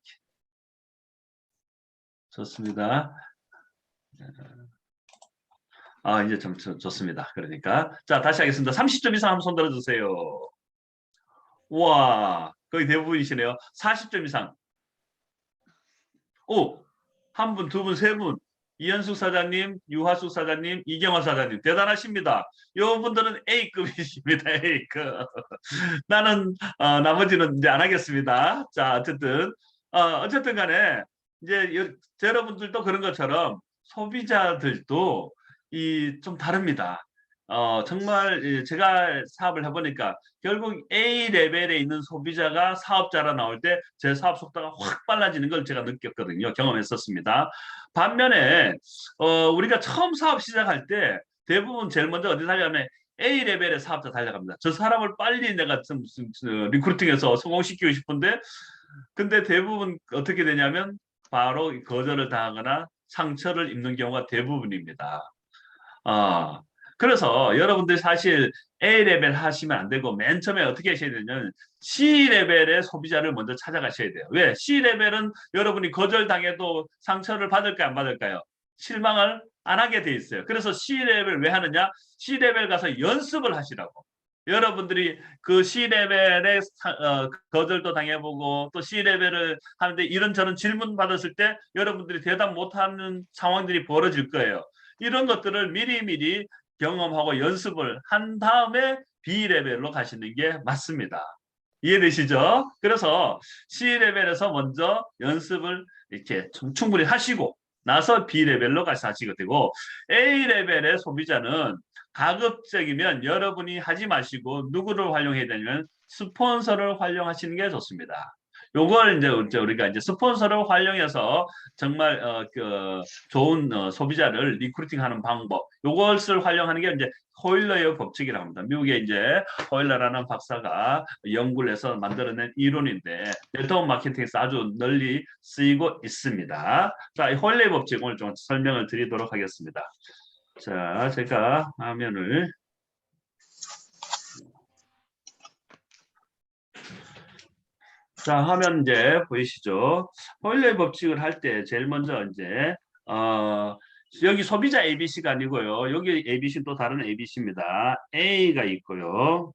좋습니다. 이제 좀 좋습니다. 그러니까 자 다시 하겠습니다. 30점 이상 한번 손 들어주세요. 우와 거의 대부분이시네요. 40점 이상. 오, 한 분, 두 분, 세 분. 이현숙 사장님, 유하숙 사장님, 이경화 사장님 대단하십니다. 이분들은 A급이십니다. A급. 나는 나머지는 이제 안 하겠습니다. 자 어쨌든 간에 이제 여러분들도 그런 것처럼 소비자들도 좀 다릅니다. 정말 제가 사업을 해보니까 결국 A 레벨에 있는 소비자가 사업자로 나올 때 제 사업 속도가 확 빨라지는 걸 제가 느꼈거든요. 경험했었습니다. 반면에 우리가 처음 사업 시작할 때 대부분 제일 먼저 어디 달려가면 A 레벨의 사업자 달려갑니다. 저 사람을 빨리 내가 좀 리크루팅해서 성공시키고 싶은데 근데 대부분 어떻게 되냐면 바로 거절을 당하거나 상처를 입는 경우가 대부분입니다. 그래서 여러분들이 사실 A레벨 하시면 안 되고 맨 처음에 어떻게 하셔야 되냐면 C레벨의 소비자를 먼저 찾아가셔야 돼요. 왜? C레벨은 여러분이 거절당해도 상처를 받을까요? 안 받을까요? 실망을 안 하게 돼 있어요. 그래서 C레벨 왜 하느냐? C레벨 가서 연습을 하시라고. 여러분들이 그 C레벨의 거절도 당해보고 또 C레벨을 하는데 이런저런 질문 받았을 때 여러분들이 대답 못하는 상황들이 벌어질 거예요. 이런 것들을 미리미리 경험하고 연습을 한 다음에 B레벨로 가시는 게 맞습니다. 이해되시죠? 그래서 C레벨에서 먼저 연습을 이렇게 충분히 하시고 나서 B레벨로 가시게 되고 A레벨의 소비자는 가급적이면 여러분이 하지 마시고 누구를 활용해야 되냐면 스폰서를 활용하시는 게 좋습니다. 요걸 이제 우리가 이제 스폰서를 활용해서 정말 좋은 소비자를 리크루팅하는 방법, 요것을 활용하는 게 이제 호일러의 법칙이라고 합니다. 미국에 이제 호일러라는 박사가 연구를 해서 만들어낸 이론인데 네트워크 마케팅에서 아주 널리 쓰이고 있습니다. 자, 이 호일러의 법칙 오늘 좀 설명을 드리도록 하겠습니다. 자, 제가 화면을 화면 이제 보이시죠? 호일러의 법칙을 할 때 제일 먼저 이제 여기 소비자 ABC가 아니고요. 여기 ABC는 또 다른 ABC입니다. A가 있고요.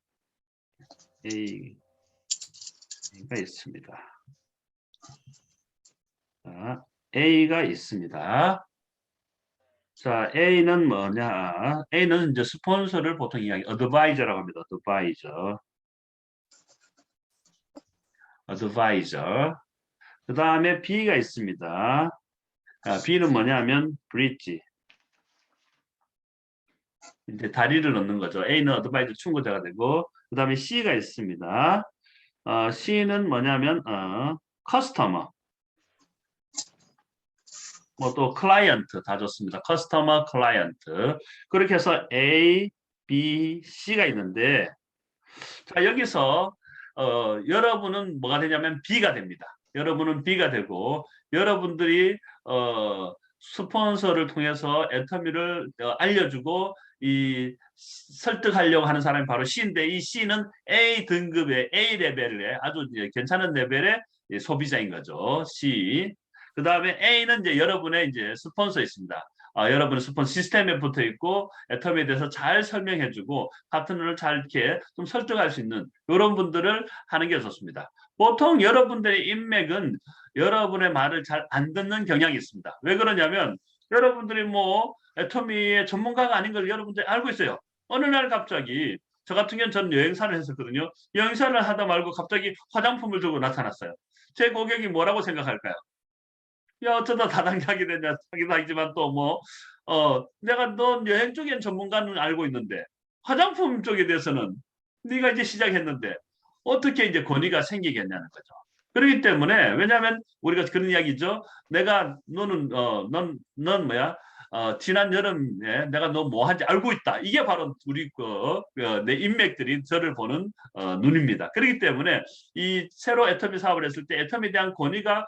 A가 있습니다. 자, A가 있습니다. 자, A는 뭐냐? A는 이제 스폰서를 보통 이야기, 어드바이저라고 합니다. 어드바이저. 그 다음에 B가 있습니다. B는 뭐냐면 브릿지. 이제 다리를 넣는 거죠. A는 어드바이저 충고자가 되고, 그 다음에 C가 있습니다. C는 뭐냐면 커스터머. 뭐 또 클라이언트 다 좋습니다. 커스터머, 클라이언트. 그렇게 해서 A, B, C가 있는데, 자, 여기서 여러분은 뭐가 되냐면 B가 됩니다. 여러분은 B가 되고, 여러분들이 스폰서를 통해서 애터미를 알려주고 설득하려고 하는 사람이 바로 C인데, 이 C는 A 등급의 A 레벨의 아주 괜찮은 레벨의 소비자인 거죠. C. 그 다음에 A는 이제 여러분의 이제 스폰서 있습니다. 여러분은 스폰 시스템에 붙어 있고 애터미에 대해서 잘 설명해주고 파트너를 잘 이렇게 좀 설득할 수 있는 이런 분들을 하는 게 좋습니다. 보통 여러분들의 인맥은 여러분의 말을 잘 안 듣는 경향이 있습니다. 왜 그러냐면 여러분들이 뭐 애터미의 전문가가 아닌 걸 여러분들이 알고 있어요. 어느 날 갑자기 저 같은 경우는 전 여행사를 했었거든요. 여행사를 하다 말고 갑자기 화장품을 들고 나타났어요. 제 고객이 뭐라고 생각할까요? 야, 어쩌다 다단계하게 되냐 하기도 하지만 또 뭐, 내가 너 여행 쪽엔 전문가는 알고 있는데 화장품 쪽에 대해서는 네가 이제 시작했는데 어떻게 이제 권위가 생기겠냐는 거죠. 그렇기 때문에 왜냐하면 우리가 그런 이야기죠. 넌 뭐야? 지난 여름에 내가 너 뭐 한지 알고 있다. 이게 바로 우리 내 인맥들이 저를 보는 눈입니다. 그렇기 때문에 이 새로 애터미 사업을 했을 때 애터미에 대한 권위가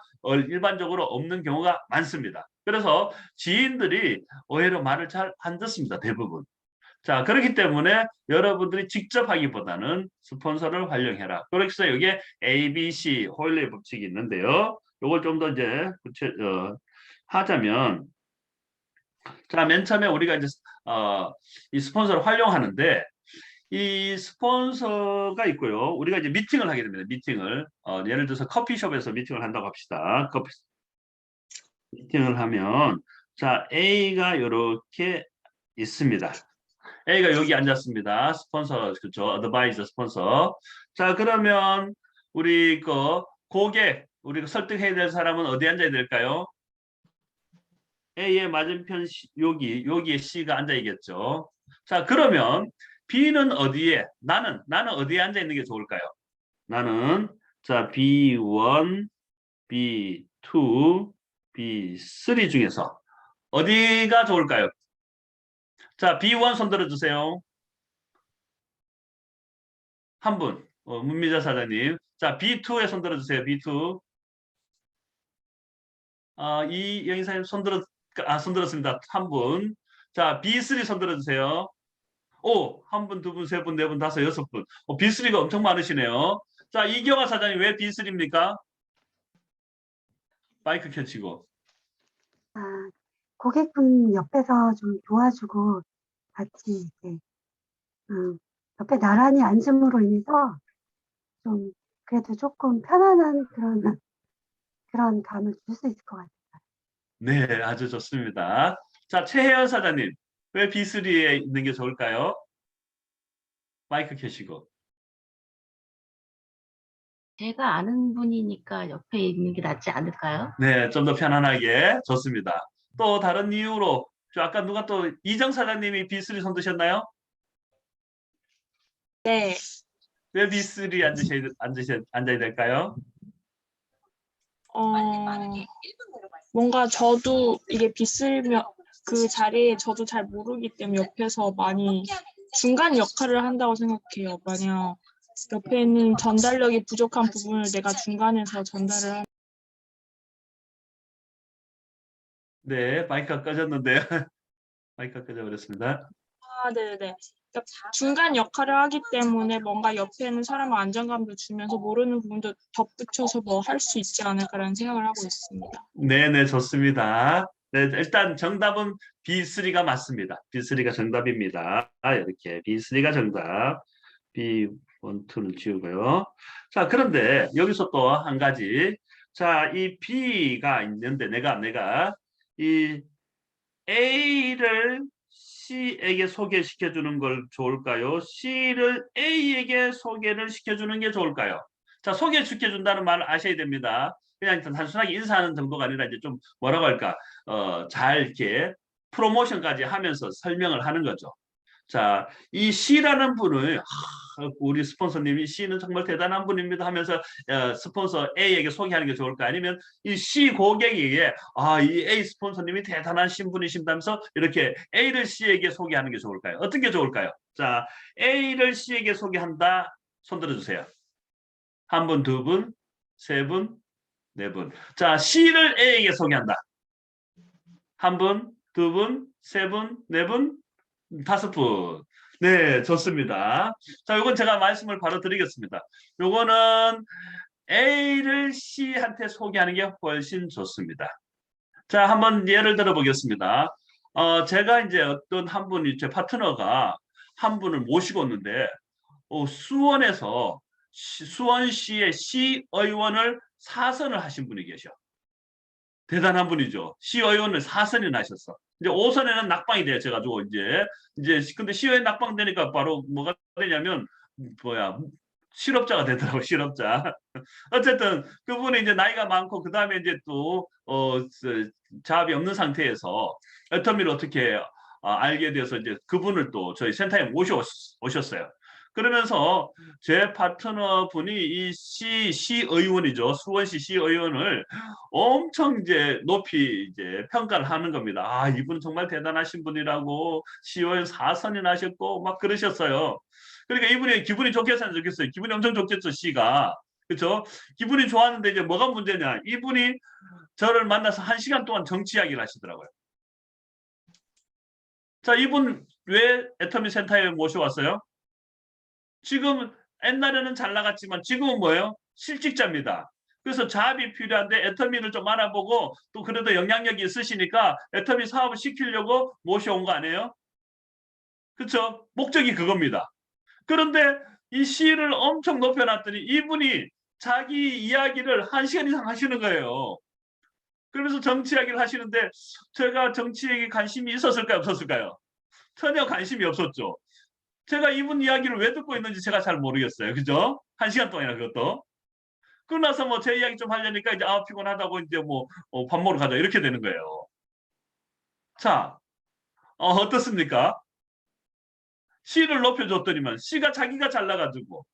일반적으로 없는 경우가 많습니다. 그래서 지인들이 오히려 말을 잘 안 듣습니다. 대부분. 자, 그렇기 때문에 여러분들이 직접 하기보다는 스폰서를 활용해라. 그래서 여기에 ABC 호일러의 법칙이 있는데요. 이걸 좀 더 이제 하자면, 자, 맨 처음에 우리가 이제 이 스폰서를 활용하는데 이 스폰서가 있고요. 우리가 이제 미팅을 하게 됩니다. 미팅을 예를 들어서 커피숍에서 미팅을 한다고 합시다. 미팅을 하면 자, A가 이렇게 있습니다. A가 여기 앉았습니다. 스폰서, 그렇죠? 어드바이저 스폰서. 자, 그러면 우리 고객, 우리가 설득해야 될 사람은 어디 앉아야 될까요? A의 맞은편 여기에 C가 앉아 있겠죠. 자, 그러면 B는 어디에? 나는 어디에 앉아 있는 게 좋을까요? 나는 자, B1, B2, B3 중에서 어디가 좋을까요? 자, B1 손 들어주세요. 한 분, 문미자 사장님. 자, B2에 손 들어주세요. B2. 이 영희사님 손 들었습니다. 한 분. 자, B3 손 들어주세요. 오, 한 분, 두 분, 세 분, 네 분, 다섯, 여섯 분. B3가 엄청 많으시네요. 자, 이경화 사장님 왜 B3입니까? 마이크 켜치고. 고객분 옆에서 좀 도와주고 같이 이렇게 옆에 나란히 앉음으로 인해서 좀 그래도 조금 편안한 그런 감을 줄 수 있을 것 같아요. 네, 아주 좋습니다. 자, 최혜연 사장님 왜 B3에 있는 게 좋을까요? 마이크 켜시고. 제가 아는 분이니까 옆에 있는 게 낫지 않을까요? 네, 좀 더 편안하게 좋습니다. 또 다른 이유로 아까 누가 또 이정 사장님이 B3 손 드셨나요? 네. 왜 B3 앉아야 될까요? 뭔가 저도 이게 빗슬면 그 자리에 저도 잘 모르기 때문에 옆에서 많이 중간 역할을 한다고 생각해요. 만약 옆에 있는 전달력이 부족한 부분을 내가 중간에서 전달을 하면 네, 마이크가 꺼졌는데요. 마이크가 꺼져버렸습니다. 네네. 그러니까 중간 역할을 하기 때문에 뭔가 옆에 있는 사람은 안정감도 주면서 모르는 부분도 덧붙여서 뭐 할 수 있지 않을까라는 생각을 하고 있습니다. 네네, 좋습니다. 네, 일단 정답은 B3가 맞습니다. B3가 정답입니다. 이렇게 B3가 정답. B1, 2는 지우고요. 자, 그런데 여기서 또 한 가지. 자, 이 B가 있는데 내가 이 A를 C에게 소개시켜 주는 걸 좋을까요? C를 A에게 소개를 시켜주는 게 좋을까요? 자, 소개시켜 준다는 말을 아셔야 됩니다. 그냥 단순하게 인사하는 정도가 아니라 이제 좀 뭐라고 할까? 잘 이렇게 프로모션까지 하면서 설명을 하는 거죠. 자, 이 C라는 분을 우리 스폰서님이 C는 정말 대단한 분입니다 하면서 스폰서 A에게 소개하는 게 좋을까? 아니면 이 C 고객에게 이 A 스폰서님이 대단한 신분이신다면서 이렇게 A를 C에게 소개하는 게 좋을까요? 어떤 게 좋을까요? 자, A를 C에게 소개한다. 손 들어주세요. 한 분, 두 분, 세 분, 네 분. 자, C를 A에게 소개한다. 한 분, 두 분, 세 분, 네 분, 다섯 분. 네, 좋습니다. 자, 요건 제가 말씀을 바로 드리겠습니다. 요거는 A를 C한테 소개하는 게 훨씬 좋습니다. 자, 한번 예를 들어 보겠습니다. 제가 이제 어떤 한 분이, 제 파트너가 한 분을 모시고 왔는데, 수원에서, 수원시의 시의원을 사선을 하신 분이 계셔. 대단한 분이죠. 시의원을 4선이나 하셨어. 이제 5선에는 낙방이 되셔가지고 이제 근데 시의원 낙방 되니까 바로 뭐가 되냐면 실업자가 되더라고. 실업자. 어쨌든 그분이 이제 나이가 많고 그 다음에 이제 또 자업이 없는 상태에서 애터미를 어떻게 알게 돼서 이제 그분을 또 저희 센터에 모셔오셨어요. 그러면서 제 파트너 분이 이 시의원이죠. 수원시 시의원을 엄청 이제 높이 이제 평가를 하는 겁니다. 이분 정말 대단하신 분이라고 시의원 4선이나 하셨고 막 그러셨어요. 그러니까 이분이 기분이 좋겠어요, 좋겠어요. 기분이 엄청 좋겠죠, 시가. 그렇죠? 기분이 좋았는데 이제 뭐가 문제냐? 이분이 저를 만나서 1시간 동안 정치 이야기를 하시더라고요. 자, 이분 왜 애터미 센터에 모셔왔어요? 지금 옛날에는 잘 나갔지만 지금은 뭐예요? 실직자입니다. 그래서 자합이 필요한데 애터미를 좀 알아보고 또 그래도 영향력이 있으시니까 애터미 사업을 시키려고 모셔온 거 아니에요? 그렇죠? 목적이 그겁니다. 그런데 이 시를 엄청 높여놨더니 이분이 자기 이야기를 1시간 이상 하시는 거예요. 그러면서 정치 이야기를 하시는데 제가 정치에 관심이 있었을까요? 없었을까요? 전혀 관심이 없었죠. 제가 이분 이야기를 왜 듣고 있는지 제가 잘 모르겠어요. 그죠? 1시간 동안이나 그것도. 그러고 나서 뭐 제 이야기 좀 하려니까 이제 피곤하다고 이제 뭐 밥 먹으러 가자 이렇게 되는 거예요. 자, 어떻습니까? C를 높여줬더니만 C가 자기가 잘나가지고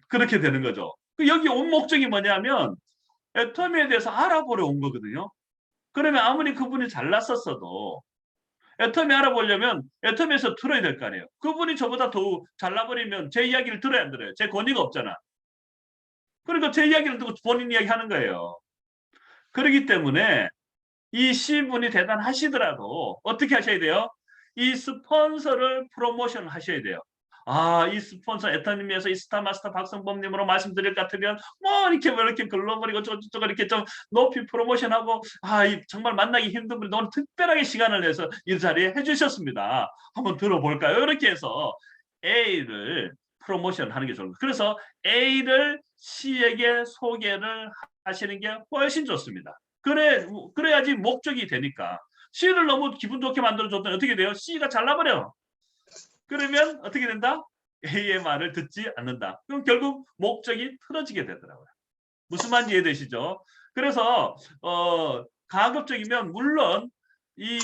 그렇게 되는 거죠. 여기 온 목적이 뭐냐면 애터미에 대해서 알아보려 온 거거든요. 그러면 아무리 그분이 잘났었어도 애터미 알아보려면 애터미에서 들어야 될 거 아니에요. 그분이 저보다 더 잘나버리면 제 이야기를 들어야 안 들어요. 제 권위가 없잖아. 그러니까 제 이야기를 듣고 본인 이야기 하는 거예요. 그렇기 때문에 이 C분이 대단하시더라도 어떻게 하셔야 돼요? 이 스폰서를 프로모션 하셔야 돼요. 이 스폰서 애터미에서 이 스타마스터 박성범님으로 말씀드릴 것 같으면 뭐 이렇게 글로벌이고 저거 이렇게 좀 높이 프로모션하고 정말 만나기 힘든 분이 너무 특별하게 시간을 내서 이 자리에 해주셨습니다. 한번 들어볼까요? 이렇게 해서 A를 프로모션 하는 게 좋은 거예요. 그래서 A를 C에게 소개를 하시는 게 훨씬 좋습니다. 그래야지 목적이 되니까. C를 너무 기분 좋게 만들어줬더니 어떻게 돼요? C가 잘나버려. 그러면 어떻게 된다? A의 말을 듣지 않는다. 그럼 결국 목적이 틀어지게 되더라고요. 무슨 말인지 이해되시죠? 그래서 가급적이면 물론 이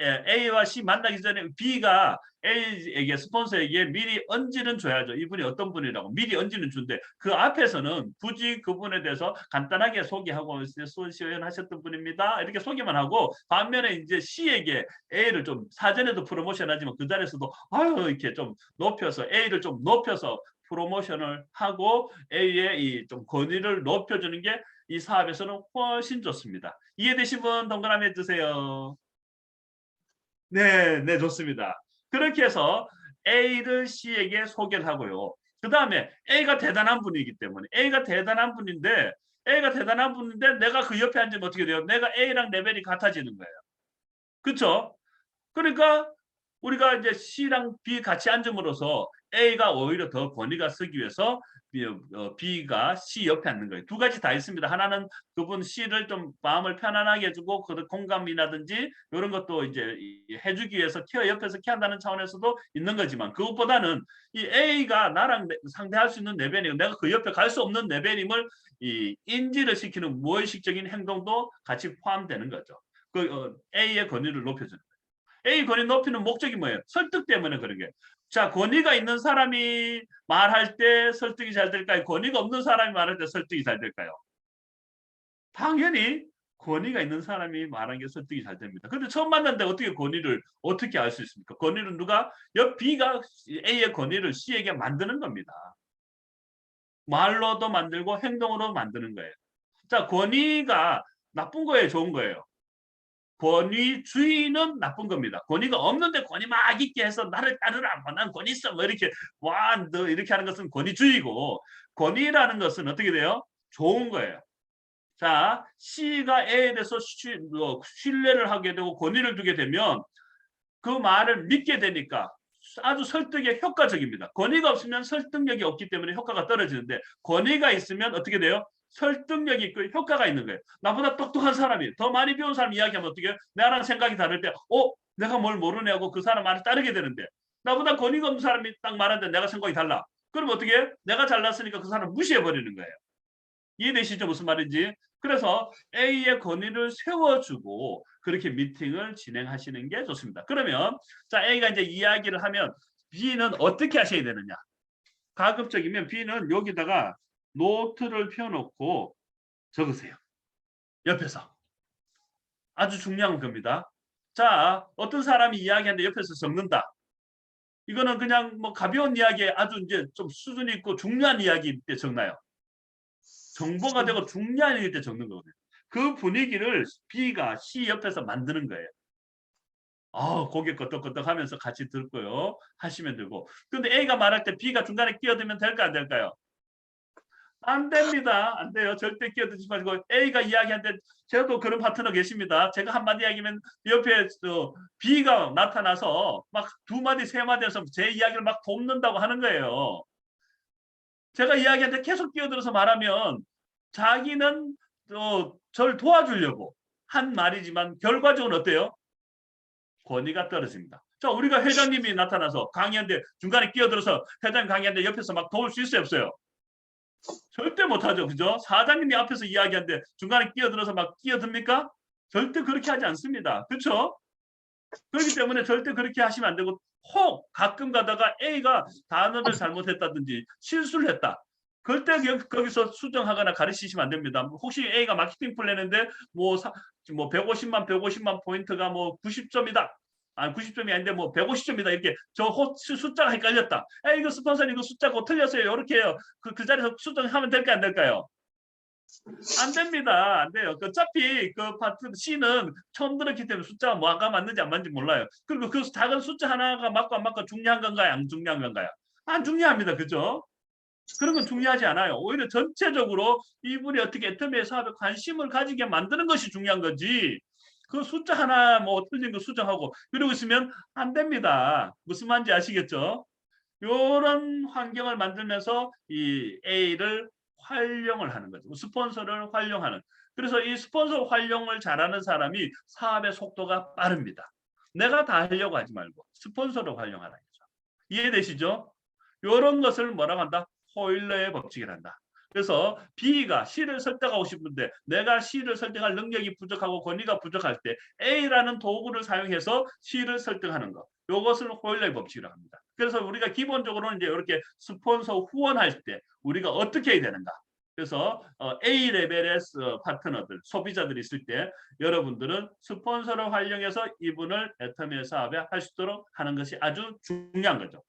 A와 C 만나기 전에 B가 A에게 스폰서에게 미리 언지는 줘야죠. 이분이 어떤 분이라고 미리 언지는 준대. 그 앞에서는 굳이 그분에 대해서 간단하게 소개하고 소시연하셨던 분입니다. 이렇게 소개만 하고 반면에 이제 C에게 A를 좀 사전에도 프로모션하지만 그 자리에서도 아유 이렇게 좀 높여서 A를 좀 높여서 프로모션을 하고 A의 이 좀 권위를 높여주는 게 이 사업에서는 훨씬 좋습니다. 이해되신 분 동그라미 해주세요. 네, 네, 좋습니다. 그렇게 해서 A를 C에게 소개를 하고요. 그 다음에 A가 대단한 분이기 때문에 A가 대단한 분인데 내가 그 옆에 앉으면 어떻게 돼요? 내가 A랑 레벨이 같아지는 거예요. 그렇죠? 그러니까 우리가 이제 C랑 B 같이 앉음으로써 A가 오히려 더 권위가 서기 위해서 B가 C 옆에 앉는 거예요. 두 가지 다 있습니다. 하나는 그분 C를 좀 마음을 편안하게 해주고 그 공감이라든지 이런 것도 이제 해주기 위해서 옆에서 케어한다는 차원에서도 있는 거지만 그것보다는 이 A가 나랑 상대할 수 있는 레벨이고 내가 그 옆에 갈 수 없는 레벨임을 이 인지를 시키는 무의식적인 행동도 같이 포함되는 거죠. A의 권위를 높여주는 거예요. A 권위 높이는 목적이 뭐예요? 설득 때문에 그런 게. 자, 권위가 있는 사람이 말할 때 설득이 잘 될까요? 권위가 없는 사람이 말할 때 설득이 잘 될까요? 당연히 권위가 있는 사람이 말하는 게 설득이 잘 됩니다. 근데 처음 만났는데 어떻게 권위를 어떻게 알 수 있습니까? 권위는 누가? B가 A의 권위를 C에게 만드는 겁니다. 말로도 만들고 행동으로 만드는 거예요. 자, 권위가 나쁜 거예요, 좋은 거예요? 권위주의는 나쁜 겁니다. 권위가 없는데 권위 막 있게 해서 나를 따르라, 난 권위 있어, 뭐 이렇게 와, 너 이렇게 하는 것은 권위주의고 권위라는 것은 어떻게 돼요? 좋은 거예요. 자, C가 A에 대해서 신뢰를 하게 되고 권위를 두게 되면 그 말을 믿게 되니까 아주 설득에 효과적입니다. 권위가 없으면 설득력이 없기 때문에 효과가 떨어지는데 권위가 있으면 어떻게 돼요? 설득력이 있고 효과가 있는 거예요. 나보다 똑똑한 사람이 더 많이 배운 사람 이야기하면 어떻게 해요? 나랑 생각이 다를 때 내가 뭘 모르냐고 그 사람 말을 따르게 되는데 나보다 권위가 없는 사람이 딱 말하는데 내가 생각이 달라. 그럼 어떻게 해요? 내가 잘났으니까 그 사람 무시해버리는 거예요. 이해되시죠? 무슨 말인지? 그래서 A의 권위를 세워주고 그렇게 미팅을 진행하시는 게 좋습니다. 그러면 자 A가 이제 이야기를 하면 B는 어떻게 하셔야 되느냐? 가급적이면 B는 여기다가 노트를 펴놓고 적으세요. 옆에서. 아주 중요한 겁니다. 자, 어떤 사람이 이야기하는데 옆에서 적는다. 이거는 그냥 뭐 가벼운 이야기에 아주 이제 좀 수준 있고 중요한 이야기일 때 적나요? 정보가 되고 중요한 일일 때 적는 거거든요. 그 분위기를 B가 C 옆에서 만드는 거예요. 고개 끄덕끄덕 하면서 같이 듣고요. 하시면 되고. 근데 A가 말할 때 B가 중간에 끼어들면 될까 안 될까요? 안 됩니다. 안 돼요. 절대 끼어들지 마시고 A가 이야기하는데 저도 그런 파트너 계십니다. 제가 한마디 이야기면 옆에 B가 나타나서 막 두 마디 세 마디 해서 제 이야기를 막 돕는다고 하는 거예요. 제가 이야기하는데 계속 끼어들어서 말하면 자기는 저를 도와주려고 한 말이지만 결과적으로 어때요? 권위가 떨어집니다. 자, 우리가 회장님이 나타나서 강의하는데 중간에 끼어들어서 회장님 강의하는데 옆에서 막 도울 수 있어요, 없어요? 절대 못하죠. 그죠? 사장님이 앞에서 이야기하는데 중간에 끼어들어서 막 끼어듭니까? 절대 그렇게 하지 않습니다. 그렇죠? 그렇기 때문에 절대 그렇게 하시면 안 되고 혹 가끔 가다가 A가 단어를 잘못했다든지 실수를 했다. 그럴 때 거기서 수정하거나 가르치시면 안 됩니다. 혹시 A가 마케팅 플랜인데 뭐 150만 포인트가 뭐 90점이다. 아니 90점이 아닌데 뭐 150점이다. 이렇게 저 숫자가 헷갈렸다. 이거 스폰서님 이거 숫자가 틀렸어요. 이렇게 해요. 그 자리에서 수정하면 될까요? 안 될까요? 안 됩니다. 안 돼요. 어차피 그 파트 C는 처음 들었기 때문에 숫자가 뭐가 맞는지 안 맞는지 몰라요. 그리고 그 작은 숫자 하나가 맞고 안 맞고 중요한 건가요? 안 중요한 건가요? 안 중요합니다. 그죠? 그런 건 중요하지 않아요. 오히려 전체적으로 이분이 어떻게 애터미의 사업에 관심을 가지게 만드는 것이 중요한 거지. 그 숫자 하나 뭐 틀린 거 수정하고 이러고 있으면 안 됩니다. 무슨 말인지 아시겠죠? 이런 환경을 만들면서 이 A를 활용을 하는 거죠. 스폰서를 활용하는. 그래서 이 스폰서 활용을 잘하는 사람이 사업의 속도가 빠릅니다. 내가 다 하려고 하지 말고 스폰서를 활용하라. 이해되시죠? 이런 것을 뭐라고 한다? 호일러의 법칙이란다. 그래서 B가 C를 설득하고 싶은데 내가 C를 설득할 능력이 부족하고 권위가 부족할 때 A라는 도구를 사용해서 C를 설득하는 것. 이것을 호일러의 법칙이라고 합니다. 그래서 우리가 기본적으로는 이제 이렇게 스폰서 후원할 때 우리가 어떻게 해야 되는가? 그래서 A 레벨의 파트너들, 소비자들이 있을 때 여러분들은 스폰서를 활용해서 이분을 애터미의 사업에 할 수 있도록 하는 것이 아주 중요한 거죠.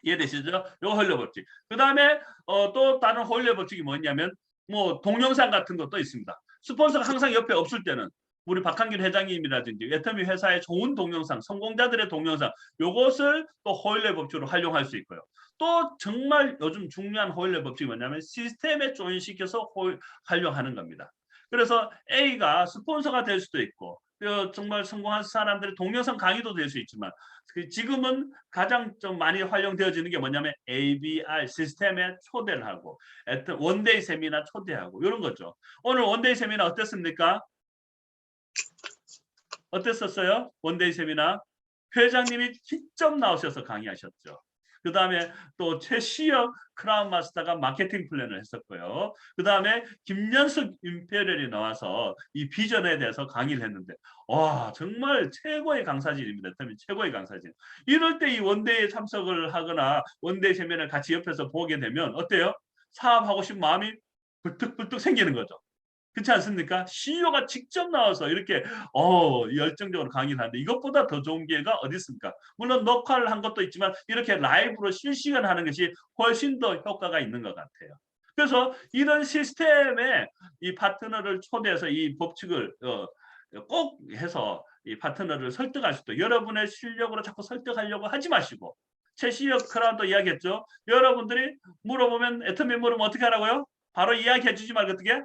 이해되시죠? 요 호일러 법칙. 그 다음에 또 다른 호일러 법칙이 뭐냐면 뭐 동영상 같은 것도 있습니다. 스폰서가 항상 옆에 없을 때는 우리 박한길 회장님이라든지 애터미 회사의 좋은 동영상, 성공자들의 동영상 요것을 또 호일러 법칙으로 활용할 수 있고요. 또 정말 요즘 중요한 호일러 법칙이 뭐냐면 시스템에 조인시켜서 활용하는 겁니다. 그래서 A가 스폰서가 될 수도 있고 정말 성공한 사람들의 동영상 강의도 될 수 있지만 지금은 가장 좀 많이 활용되어지는 게 뭐냐면 ABR 시스템에 초대를 하고 원데이 세미나 초대하고 이런 거죠. 오늘 원데이 세미나 어땠습니까? 어땠었어요? 원데이 세미나 회장님이 직접 나오셔서 강의하셨죠. 그 다음에 또 최시혁 크라운 마스터가 마케팅 플랜을 했었고요. 그 다음에 김연숙 임페리얼이 나와서 이 비전에 대해서 강의를 했는데 와 정말 최고의 강사진입니다. 최고의 강사진. 이럴 때 이 원데이에 참석을 하거나 원데이 세미나를 같이 옆에서 보게 되면 어때요? 사업하고 싶은 마음이 불뚝불뚝 생기는 거죠. 그렇지 않습니까? CEO가 직접 나와서 이렇게 열정적으로 강의를 하는데 이것보다 더 좋은 기회가 어디 있습니까? 물론 녹화를 한 것도 있지만 이렇게 라이브로 실시간 하는 것이 훨씬 더 효과가 있는 것 같아요. 그래서 이런 시스템에 이 파트너를 초대해서 이 법칙을 꼭 해서 이 파트너를 설득할 수 있도록 여러분의 실력으로 자꾸 설득하려고 하지 마시고 최시혁 크라운도 이야기했죠. 여러분들이 물어보면 애터미 물으면 어떻게 하라고요? 바로 이야기해 주지 말고 어떻게?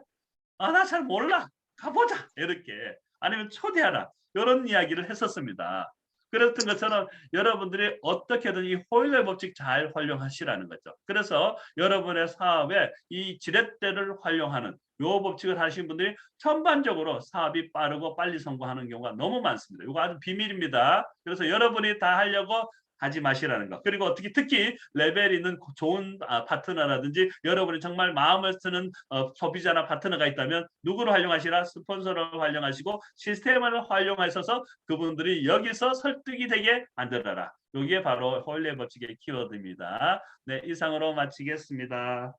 나 잘 몰라. 가보자. 이렇게. 아니면 초대하라. 이런 이야기를 했었습니다. 그랬던 것처럼 여러분들이 어떻게든 이 호일러 법칙 잘 활용하시라는 거죠. 그래서 여러분의 사업에 이 지렛대를 활용하는 이 법칙을 하시는 분들이 전반적으로 사업이 빠르고 빨리 성공하는 경우가 너무 많습니다. 이거 아주 비밀입니다. 그래서 여러분이 다 하려고 하지 마시라는 거. 그리고 어떻게 특히 레벨 있는 좋은 파트너라든지 여러분이 정말 마음을 쓰는 소비자나 파트너가 있다면 누구를 활용하시라? 스폰서를 활용하시고 시스템을 활용하셔서 그분들이 여기서 설득이 되게 만들어라. 이게 바로 호일러 법칙의 키워드입니다. 네, 이상으로 마치겠습니다.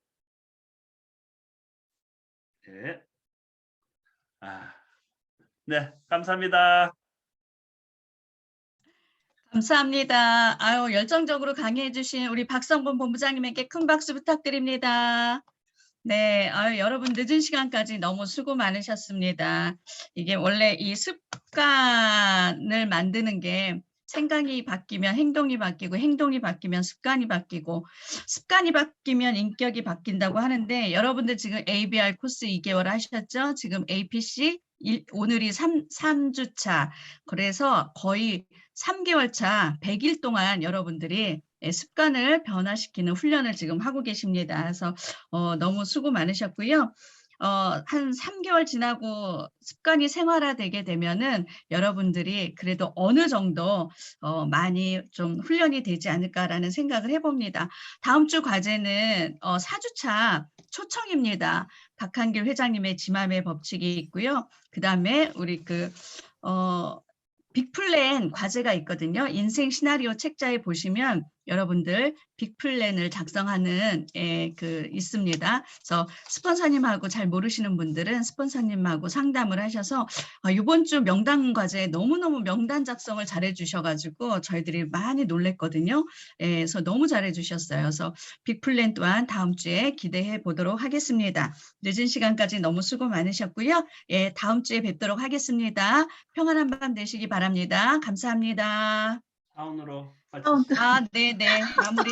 네, 네, 감사합니다. 감사합니다. 아유, 열정적으로 강의해주신 우리 박성범 본부장님에게 큰 박수 부탁드립니다. 네, 아유, 여러분 늦은 시간까지 너무 수고 많으셨습니다. 이게 원래 이 습관을 만드는 게 생각이 바뀌면 행동이 바뀌고 행동이 바뀌면 습관이 바뀌고 습관이 바뀌면 인격이 바뀐다고 하는데 여러분들 지금 ABR 코스 2개월 하셨죠? 지금 APC 오늘이 3주차. 그래서 거의 3개월 차 100일 동안 여러분들이 습관을 변화시키는 훈련을 지금 하고 계십니다. 그래서 너무 수고 많으셨고요. 한 3개월 지나고 습관이 생활화되게 되면은 여러분들이 그래도 어느 정도 많이 좀 훈련이 되지 않을까라는 생각을 해봅니다. 다음 주 과제는 4주차 초청입니다. 박한길 회장님의 지맘의 법칙이 있고요. 그 다음에 우리 빅플랜 과제가 있거든요. 인생 시나리오 책자에 보시면 여러분들 빅플랜을 작성하는 있습니다. 그래서 스폰서님하고 잘 모르시는 분들은 스폰서님하고 상담을 하셔서 이번 주 명단 과제 너무너무 명단 작성을 잘해 주셔가지고 저희들이 많이 놀랬거든요. 그래서 너무 잘해 주셨어요. 그래서 빅플랜 또한 다음 주에 기대해 보도록 하겠습니다. 늦은 시간까지 너무 수고 많으셨고요. 다음 주에 뵙도록 하겠습니다. 평안한 밤 되시기 바랍니다. 감사합니다. 다운으로 네네. 마무리.